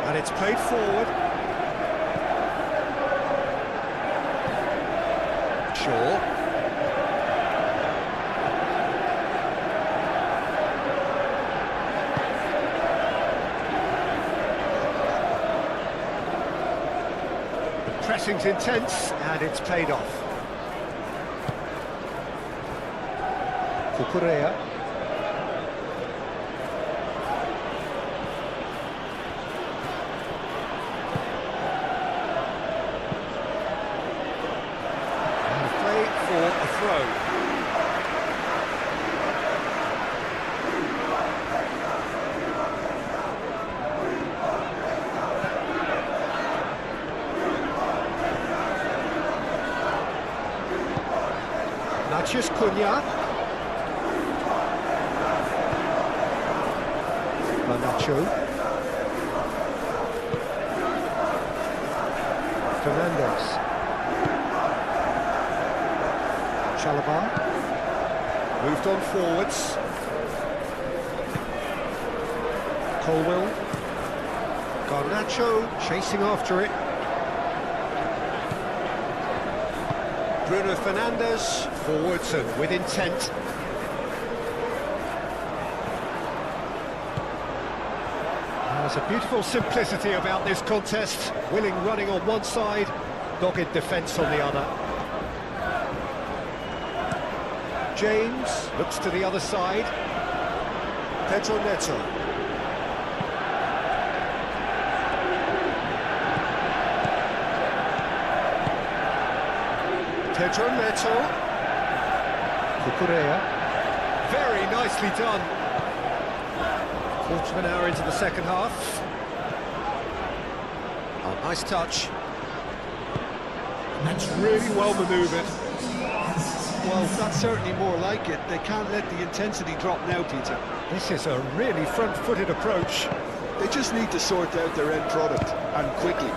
And it's played forward. Shaw. Pressing's intense, and it's paid off. Cucurella. And play for a throw. Matheus Cunha. Garnacho. Fernandez. Chalobah. Moved on forwards. Colwell. Garnacho chasing after it. Bruno Fernandes, forwards and with intent. There's a beautiful simplicity about this contest. Willing running on one side, dogged defence on the other. James looks to the other side. Pedro Neto. Pedro Neto. Cucurella. Very nicely done. Quarter of an hour into the second half. Oh, nice touch. That's really well manoeuvred. Well, that's certainly more like it. They can't let the intensity drop now, Peter. This is a really front-footed approach. They just need to sort out their end product, and quickly.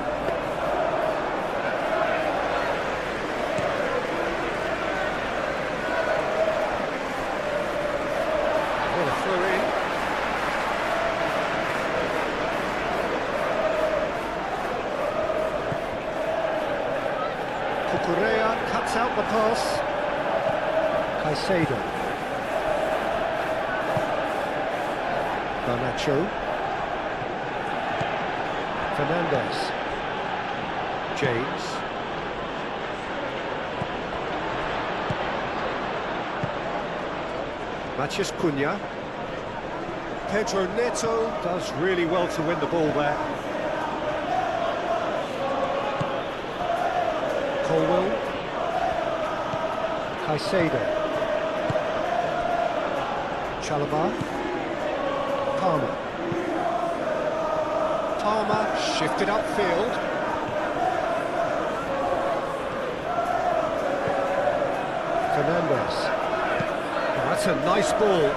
Cucurella cuts out the pass. Caicedo. Garnacho. Fernandez. James. Matheus Cunha. Pedro Neto does really well to win the ball there. Colwell. Caicedo. Chalobah. Palmer. Palmer shifted upfield. Fernandez. Oh, that's a nice ball.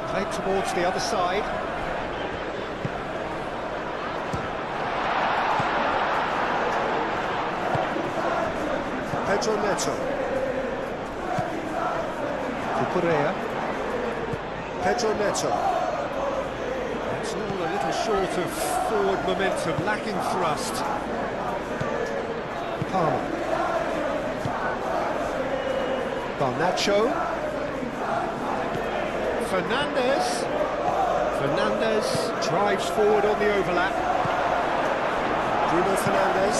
Played towards the other side. Pedro Neto. Cucurella. Pedro Neto. It's all a little short of forward momentum, lacking thrust. Palmer. Garnacho. Fernandes drives forward on the overlap. Bruno Fernandes.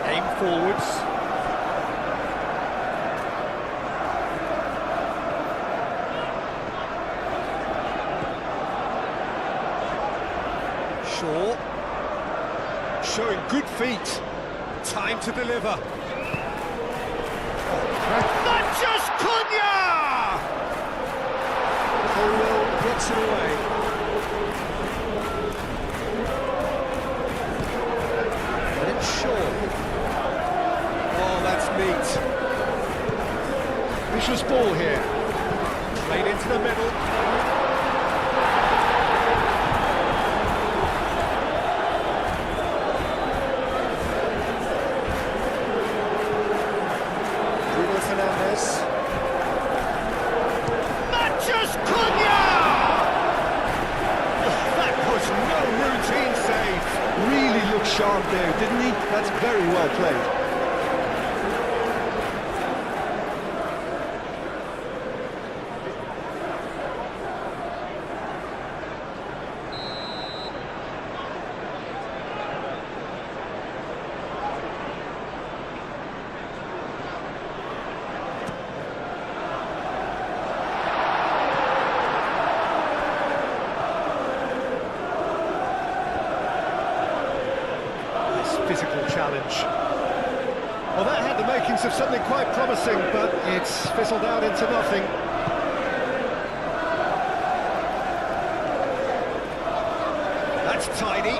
Aim forwards. Shaw. Showing good feet. Time to deliver. Not just Cunha! Colwell gets it away. And it's Shaw. Oh, that's neat. Vicious ball here. Played into the middle. Bruno Fernandes. Just Cunha! That was no routine save. Really looked sharp there, didn't he? That's very well played. Physical challenge. Well, that had the makings of something quite promising, but it's fizzled out into nothing. That's tidy.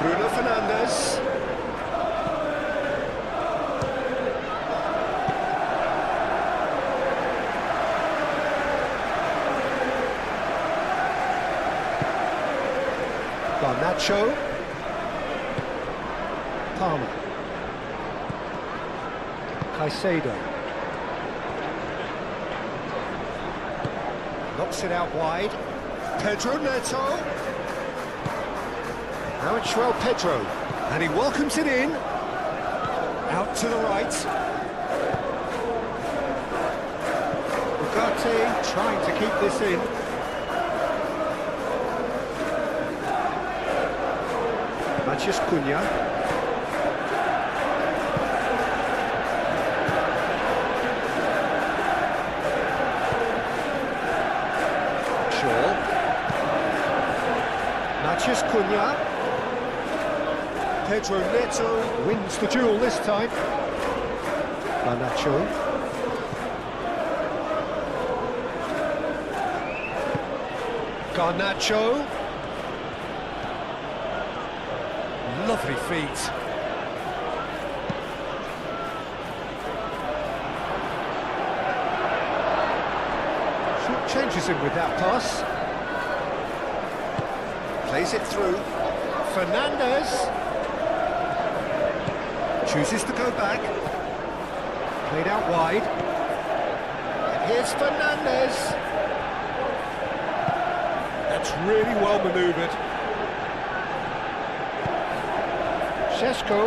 Bruno Fernandes. Garnacho. Palmer. Caicedo. Knocks it out wide. Pedro Neto. Now it's Pedro. And he welcomes it in. Out to the right. Ugarte trying to keep this in. Matheus Cunha. Matheus Cunha. Pedro Neto wins the duel this time. Garnacho. Garnacho. Lovely feet. Short changes him with that pass. Plays it through. Fernandes chooses to go back. Played out wide. And here's Fernandes. That's really well manoeuvred. Šeško.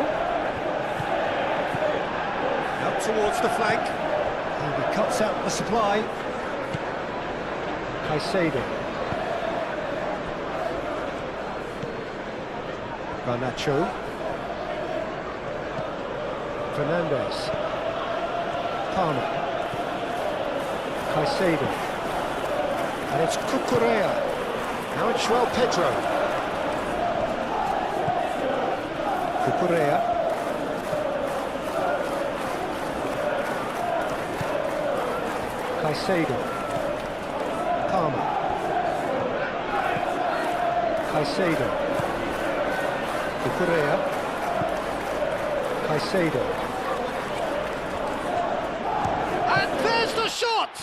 Out towards the flank. And he cuts out the supply. Caicedo. Garnacho. Fernandes. Palmer. Caicedo. And it's Cucurella. Now it's Pedro. Cucurella. Caicedo. Palmer. Caicedo. Cucurella. Caicedo. And there's the shot!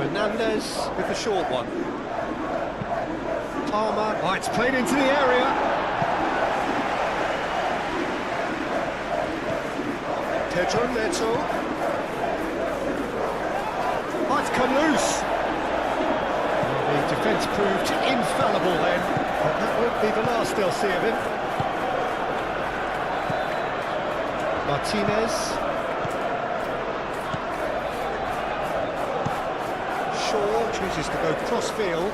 Fernandez with the short one. Palmer. Oh, it's played into the area. Pedro Neto. Oh, it's come loose. The defence proved infallible then, but that won't be the last they'll see of him. Martinez. Shaw chooses to go cross-field.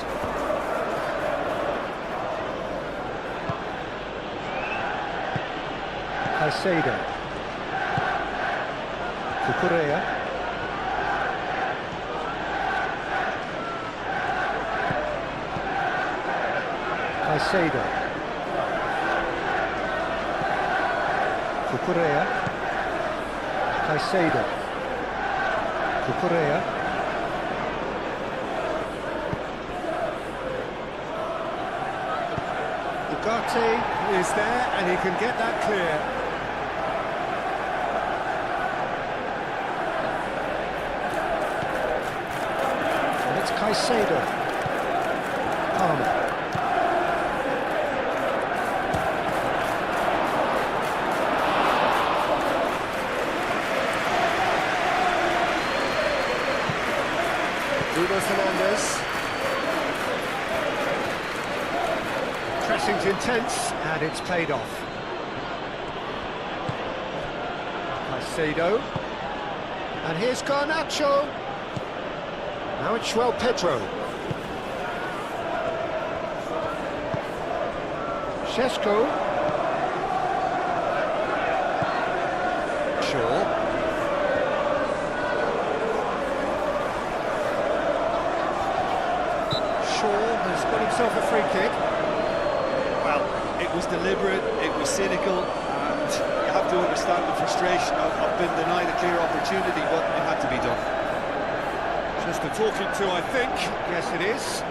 Caicedo. Cucurella. Caicedo. Cucurella. Caicedo. Cucurella. Ugarte is there and he can get that clear. And it's Caicedo. Palmer. Bruno Fernandes. Pressing's intense, and it's played off. Caicedo. And here's Garnacho. Now it's João Pedro. Šeško. Shaw. Has got himself a free kick. Well, it was deliberate, it was cynical, and you have to understand the frustration of being denied a clear opportunity, but it had to be done. Just the talking to, I think. Yes, it is.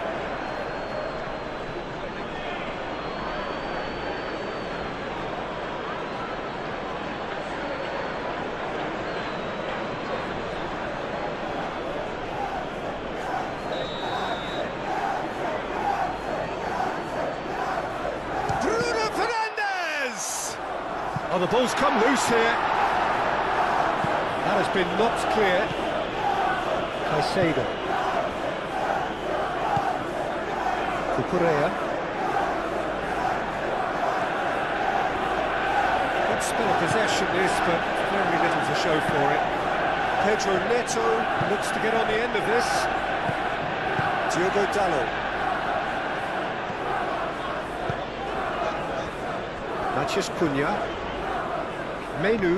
Oh, the ball's come loose here. That has been knocked clear. Caicedo. Cucurella. Good spell of possession this, but very little to show for it. Pedro Neto looks to get on the end of this. Diogo Dalot. Matheus Cunha. Menu.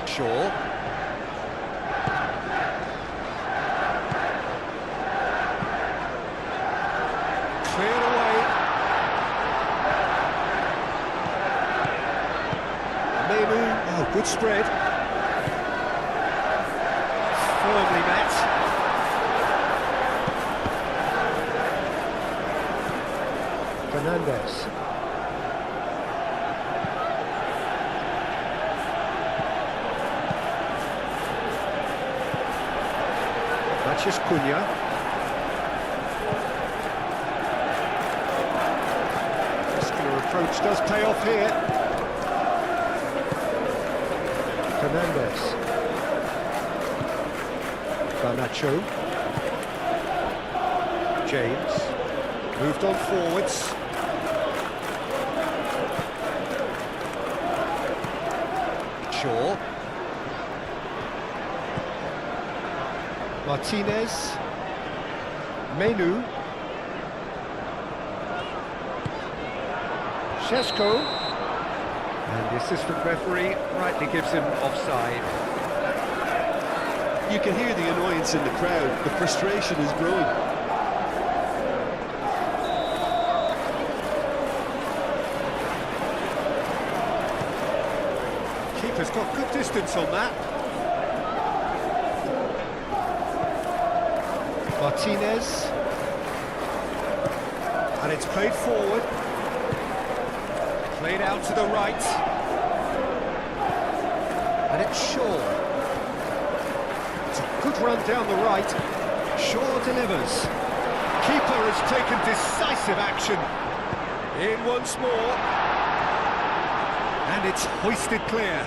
Shaw. Cleared away. Menu. Oh, good spread. Firmly met. Fernandez. Matheus Cunha. Muscular approach does pay off here. Fernandez. Garnacho. James. Moved on forwards. Shaw. Martinez. Menu. Šeško. And the assistant referee rightly gives him offside. You can hear the annoyance in the crowd, the frustration is growing. Keeper's got good distance on that. Martinez. And it's played forward. Played out to the right. And it's Shaw. good run down the right. Shaw delivers. Keeper has taken decisive action. In once more. And it's hoisted clear.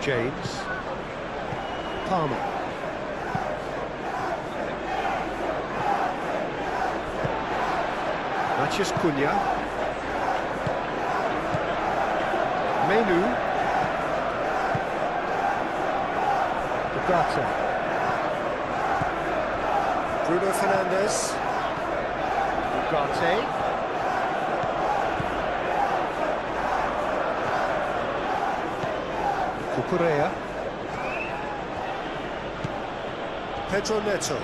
James. Palmer. Mathias Cunha. Menu. Ugarte. Bruno Fernandes. Ugarte. Cucurella. Pedro Neto.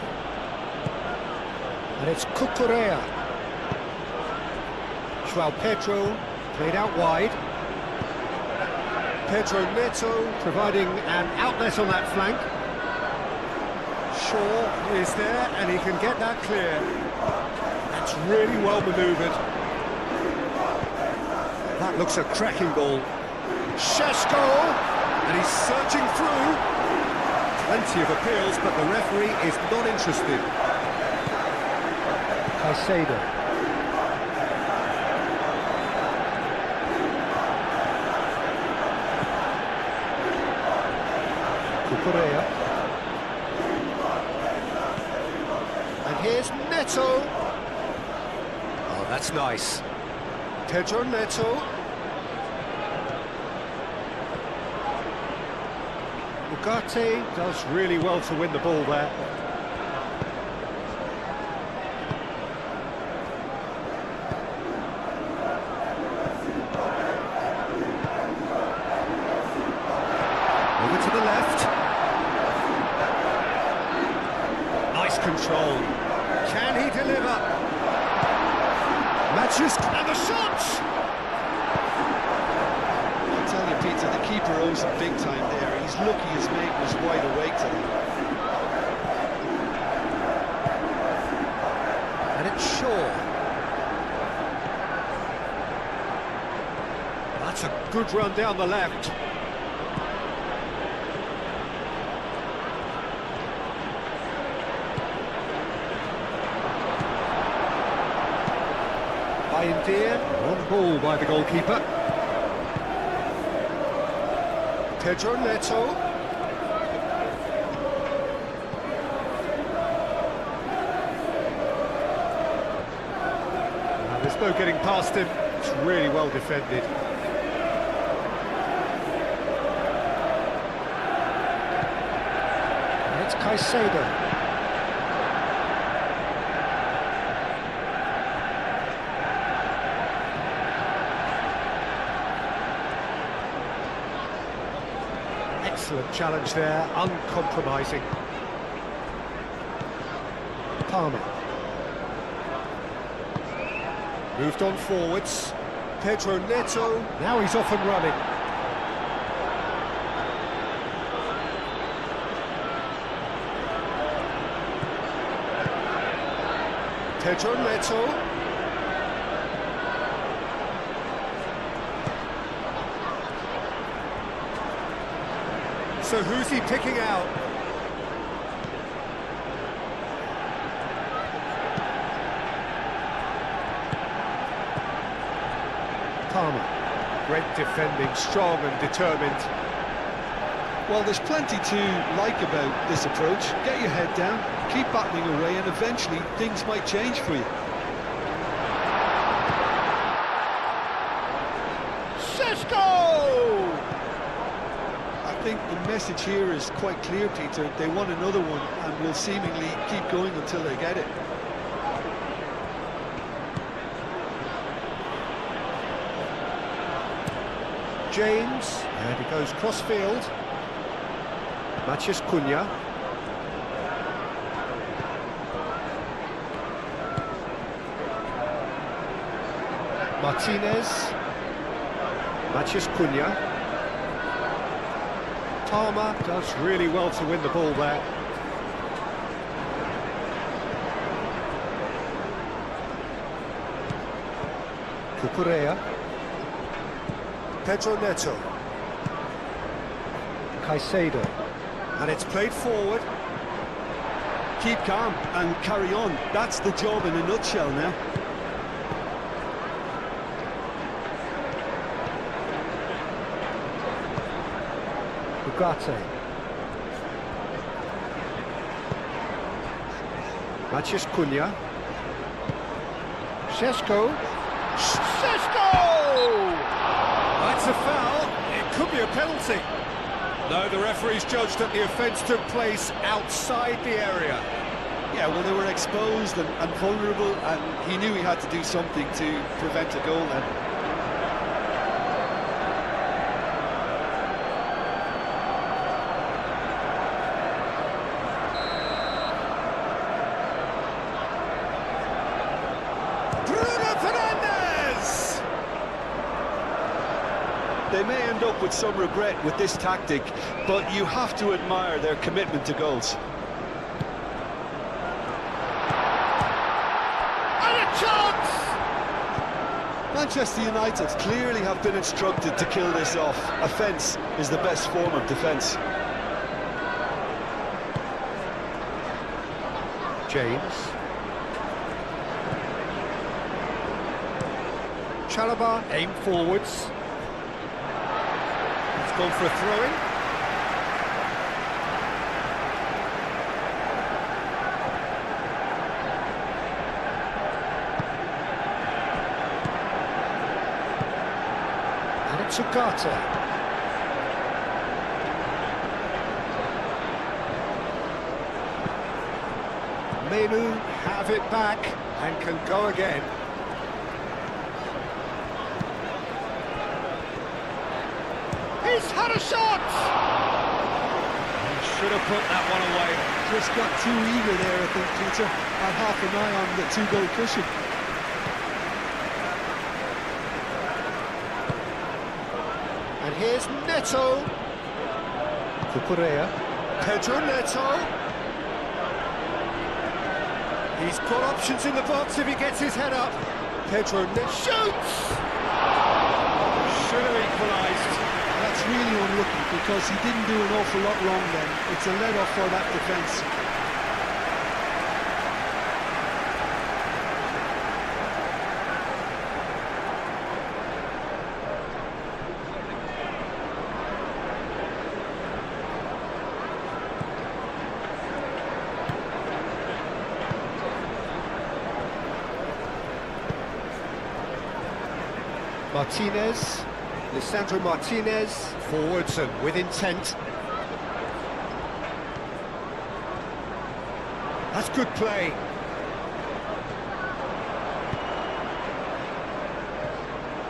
And it's Cucurella. João Pedro played out wide. Pedro Neto providing an outlet on that flank. Shaw is there and he can get that clear. That's really well manoeuvred. That looks a cracking ball. Šeško, and he's searching through. Plenty of appeals, but the referee is not interested. Caicedo. Cucurella. And here's Neto. Oh, that's nice. Pedro Neto. Ugarte does really well to win the ball there. Over to the left. Nice control. Can he deliver? Matches and the shots! I tell you, Peter, the keeper owes him big time there. He's lucky his mate was wide awake today. And it's Shaw. That's a good run down the left. Indeed, on ball by the goalkeeper. Pedro Neto. There's no getting past him. It's really well defended. And it's Caicedo. Excellent challenge there, uncompromising. Palmer. Moved on forwards. Pedro Neto. Now he's off and running. Pedro Neto. So who's he picking out? Palmer. Great defending, strong and determined. Well, there's plenty to like about this approach. Get your head down, keep battling away, and eventually things might change for you. Šeško! I think the message here is quite clear, Peter. They want another one and will seemingly keep going until they get it. James, and he goes cross-field. Mathias Cunha. Martinez. Mathias Cunha. Palmer does really well to win the ball there. Cucurella. Pedro Neto. Caicedo. And it's played forward. Keep calm and carry on. That's the job in a nutshell now. Ugarte. Maciej Cunha. Šeško. That's a foul. It could be a penalty. No, the referee's judged that the offence took place outside the area. Yeah, well, they were exposed and vulnerable, and he knew he had to do something to prevent a goal then. They may end up with some regret with this tactic, but you have to admire their commitment to goals. And a chance! Manchester United clearly have been instructed to kill this off. Offence is the best form of defence. James. Chalobah aim forwards. It's gone for a throw-in. And it's Ugarte. Menu have it back and can go again. He's had a shot! He should have put that one away. Just got too eager there, I think, Peter. Had half an eye on the two-goal cushion. And here's Neto. Cucurella. Pedro Neto. He's got options in the box if he gets his head up. Pedro Neto shoots! Should have equalised. That's really unlucky because he didn't do an awful lot wrong then. It's a let-off for that defence. Martinez. Lisandro Martinez, forwards and with intent. That's good play.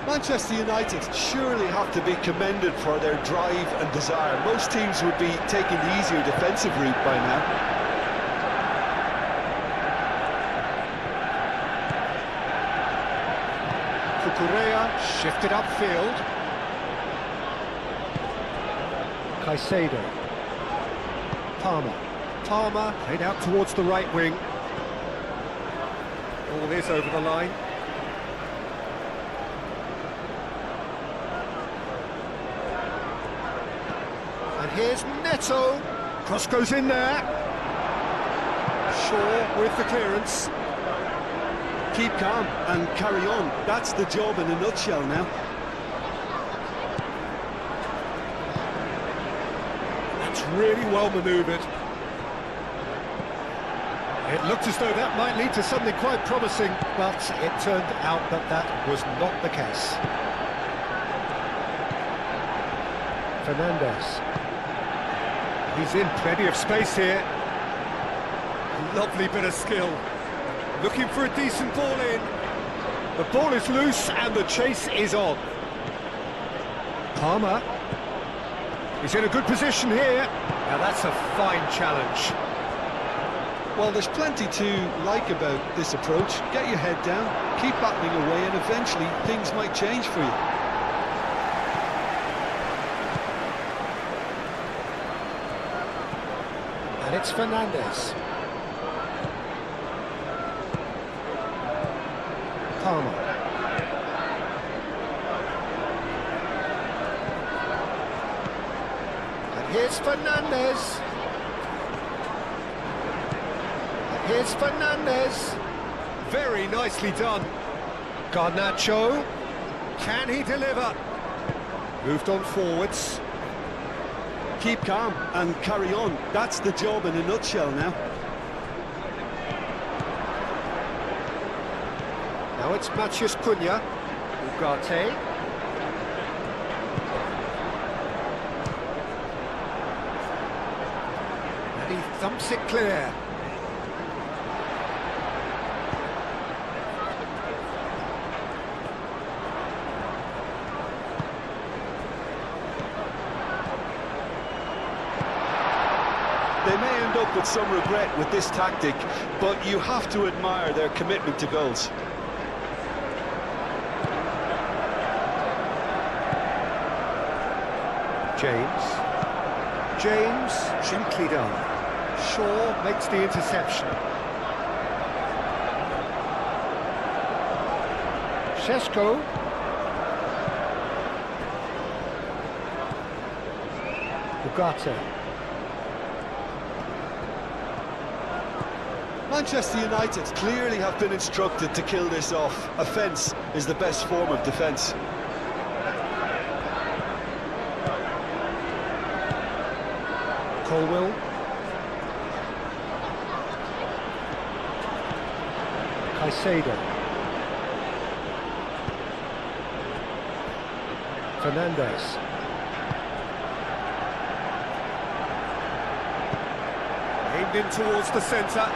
Manchester United surely have to be commended for their drive and desire. Most teams would be taking the easier defensive route by now. Cucurella shifted upfield. Caicedo. Palmer played out towards the right wing. All this over the line. And here's Neto. Cross goes in there. Shaw with the clearance. Keep calm and carry on. That's the job in a nutshell now. Really well manoeuvred. It looked as though that might lead to something quite promising, but it turned out that that was not the case. Fernandes. He's in plenty of space here. Lovely bit of skill. Looking for a decent ball in. The ball is loose and the chase is on. Palmer. He's in a good position here. Now that's a fine challenge. Well, there's plenty to like about this approach. Get your head down, keep battling away, and eventually things might change for you. And it's Fernandes. Palmer. Here's Fernandez. Here's Fernandez. Very nicely done. Garnacho. Can he deliver? Moved on forwards. Keep calm and carry on. That's the job in a nutshell now. Now it's Matheus Cunha. Ugarte. And he thumps it clear. They may end up with some regret with this tactic, but you have to admire their commitment to goals. James, gently done. Shaw makes the interception. Šeško. Ugarte. Manchester United clearly have been instructed to kill this off. Offence is the best form of defence. Colwill. Caicedo. Fernandez. Aimed in towards the centre.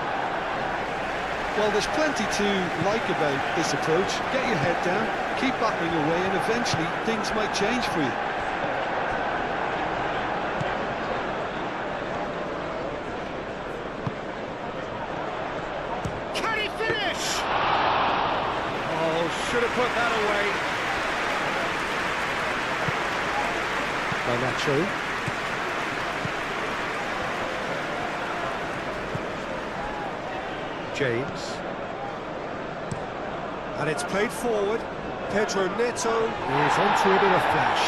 Well, there's plenty to like about this approach. Get your head down, keep battling away, and eventually things might change for you. Can he finish? Oh, should have put that away. Garnacho. James. And it's played forward. Pedro Neto is onto it in a flash.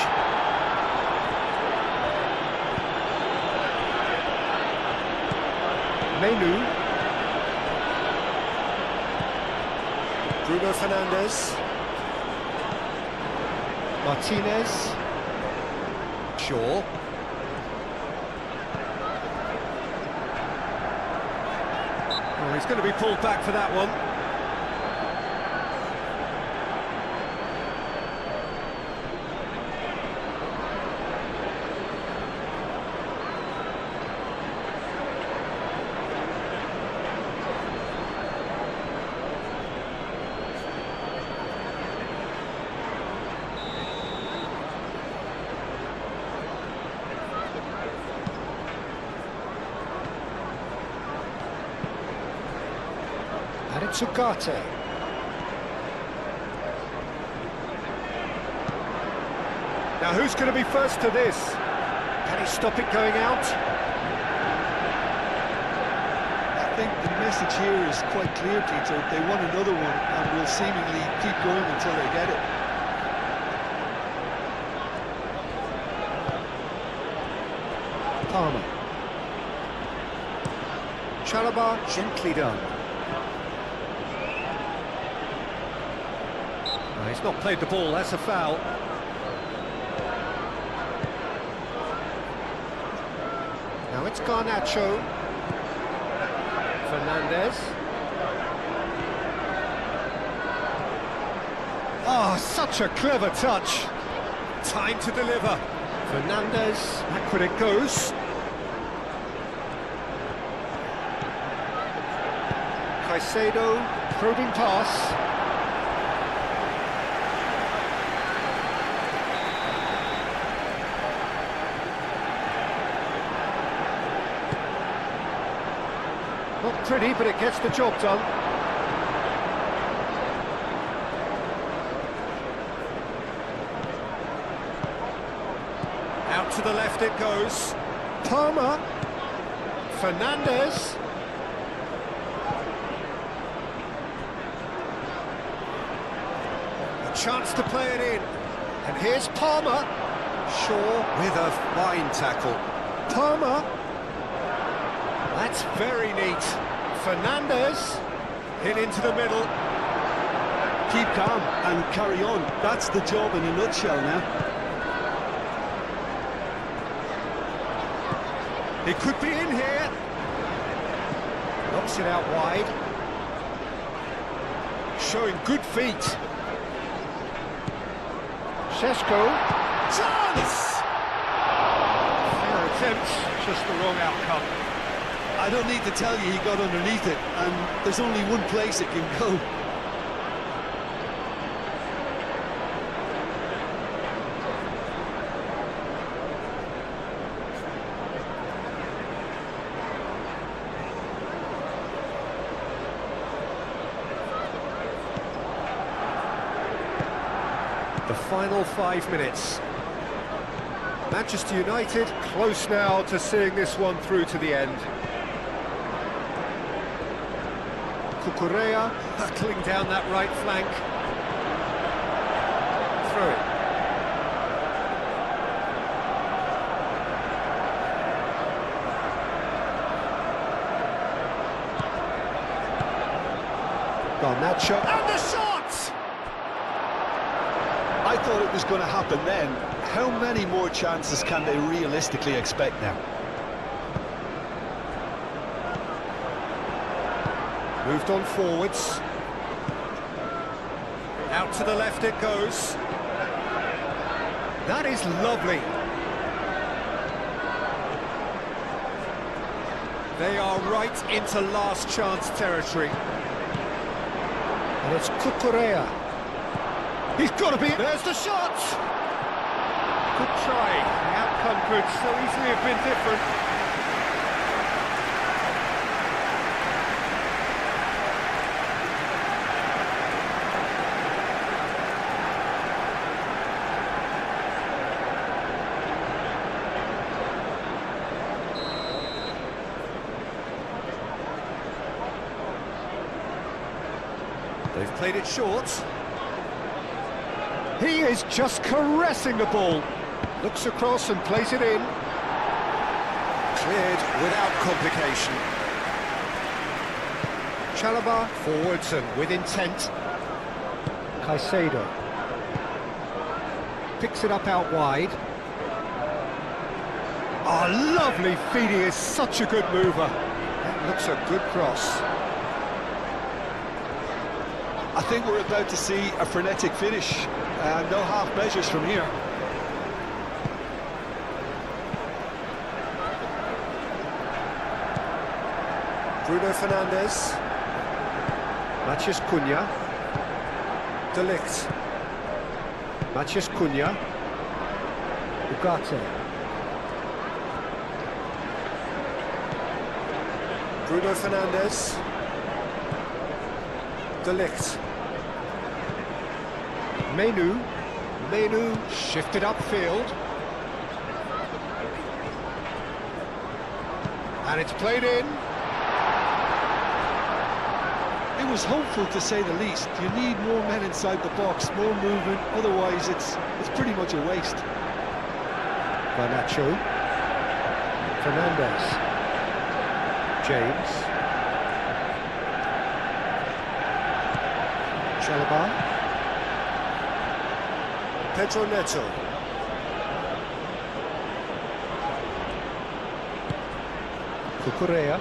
Menu. Bruno Fernandes. Martinez. Shaw. Oh, he's going to be pulled back for that one. And it's Ugarte. Now who's going to be first to this? Can he stop it going out? I think the message here is quite clear, Peter. They want another one and will seemingly keep going until they get it. Palmer. Chalobah, gently done. He's not played the ball, that's a foul. Now it's Garnacho. Fernandez. Oh, such a clever touch. Time to deliver. Fernandez, backward it goes. Caicedo, probing pass. Not pretty, but it gets the job done. Out to the left it goes. Palmer. Fernandez. A chance to play it in. And here's Palmer. Shaw with a fine tackle. Palmer. That's very neat. Fernandez hit into the middle. Keep calm and carry on. That's the job in a nutshell now. He could be in here. Knocks it out wide. Showing good feet. Šeško. Chance! Fair attempt, just the wrong outcome. I don't need to tell you he got underneath it, and there's only one place it can go. The final 5 minutes. Manchester United close now to seeing this one through to the end. Cucurella hurtling down that right flank. Through it. Garnacho. And the shot! I thought it was going to happen then. How many more chances can they realistically expect now? Moved on forwards. Out to the left it goes. That is lovely. They are right into last chance territory. And it's Cucurella. He's got to be... There's the shot! Good try. The outcome could so easily have been different. They've played it short. He is just caressing the ball. Looks across and plays it in. Cleared without complication. Chalobah forwards and with intent. Caicedo. Picks it up out wide. Oh, lovely feed. He is such a good mover. That looks a good cross. I think we're about to see a frenetic finish. No half measures from here. Bruno Fernandes. Matheus Cunha. De Ligt. Matheus Cunha. Ugarte. Bruno Fernandes. De Ligt. Menu shifted upfield. And it's played in. It was hopeful to say the least. You need more men inside the box, more movement, otherwise it's pretty much a waste. Garnacho. Fernandes. James. Chalobah. Pedro Neto. Cucurella.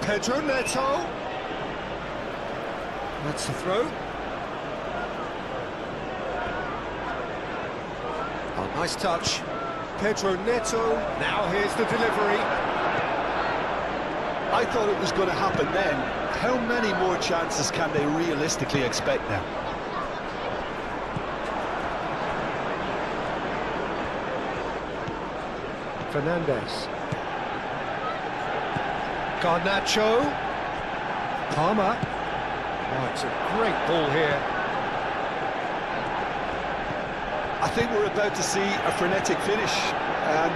Pedro Neto. That's the throw. Oh, nice touch. Pedro Neto. Now here's the delivery. I thought it was going to happen then. How many more chances can they realistically expect now? Fernandes. Garnacho. Palmer. Oh, it's a great ball here. I think we're about to see a frenetic finish.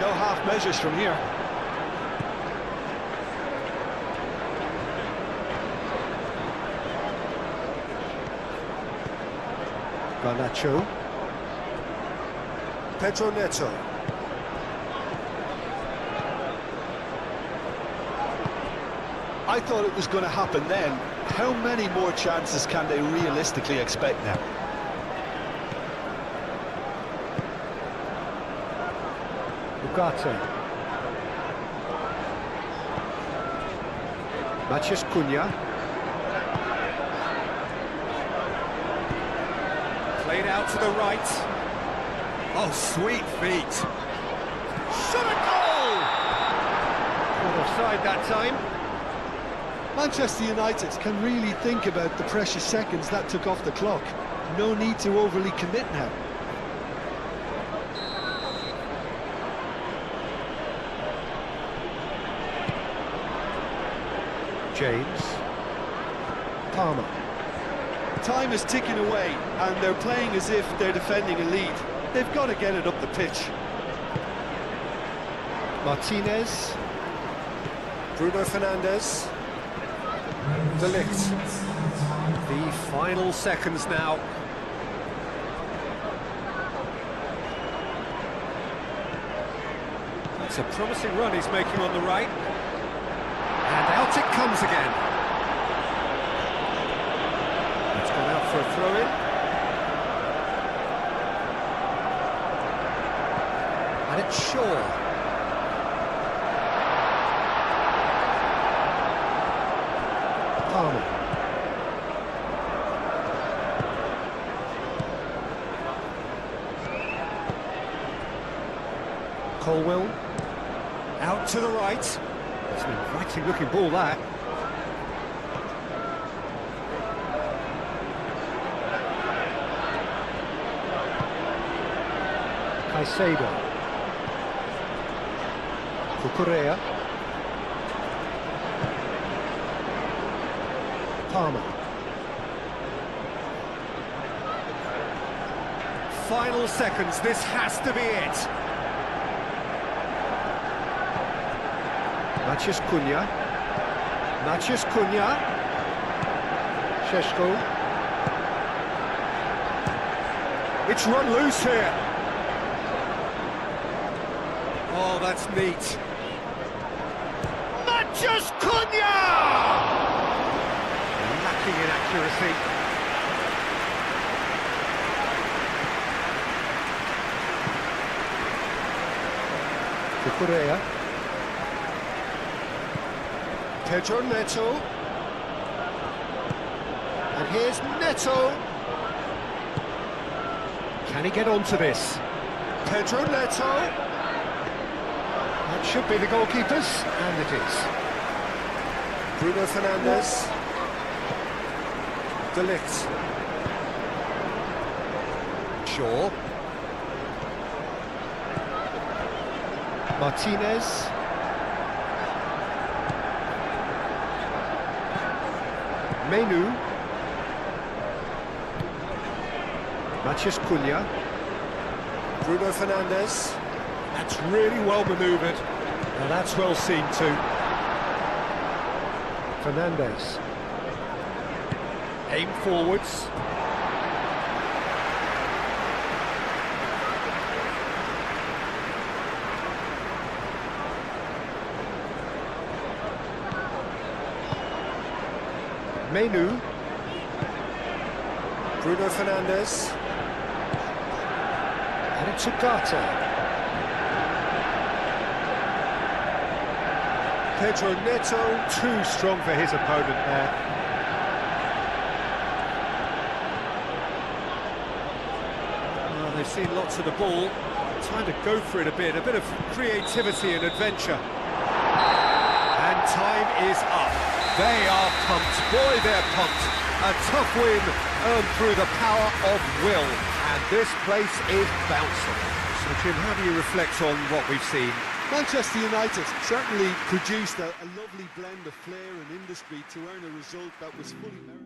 No half measures from here. Garnacho. Pedro Neto. I thought it was going to happen then. How many more chances can they realistically expect now? Ugarte. Matheus Cunha. Played out to the right. Oh, sweet feet. Shot a goal! Not offside that time. Manchester United can really think about the precious seconds that took off the clock. No need to overly commit now. James. Palmer. Time is ticking away, and they're playing as if they're defending a lead. They've got to get it up the pitch. Martinez. Bruno Fernandes. De Ligt. The final seconds now. That's a promising run he's making on the right. And out it comes again. It's gone out for a throw-in. And it's Shaw. Palmer. Colwell. Out to the right. It's an inviting looking ball, that. Caicedo. Cucurella. Palmer. Final seconds, this has to be it. Matheus Cunha. Matheus Cunha. Šeško. It's run loose here. Oh, that's neat. Matheus Cunha! Lacking in accuracy. Cucurella. Pedro Neto. And here's Neto. Can he get onto this? Pedro Neto. That should be the goalkeepers, and it is. Bruno Fernandes. De Ligt. Shaw. Martinez. Menu. Matheus Cunha. Bruno Fernandes. That's really well manoeuvred. Now that's well seen too. Fernandes. Aim forwards. Menu. Bruno Fernandes. And it's Ugarte. Pedro Neto, too strong for his opponent there. Well, they've seen lots of the ball. Time to go for it a bit of creativity and adventure. And time is up. They are pumped. Boy, they're pumped. A tough win earned through the power of will. And this place is bouncing. So, Jim, how do you reflect on what we've seen? Manchester United certainly produced a lovely blend of flair and industry to earn a result that was fully merited.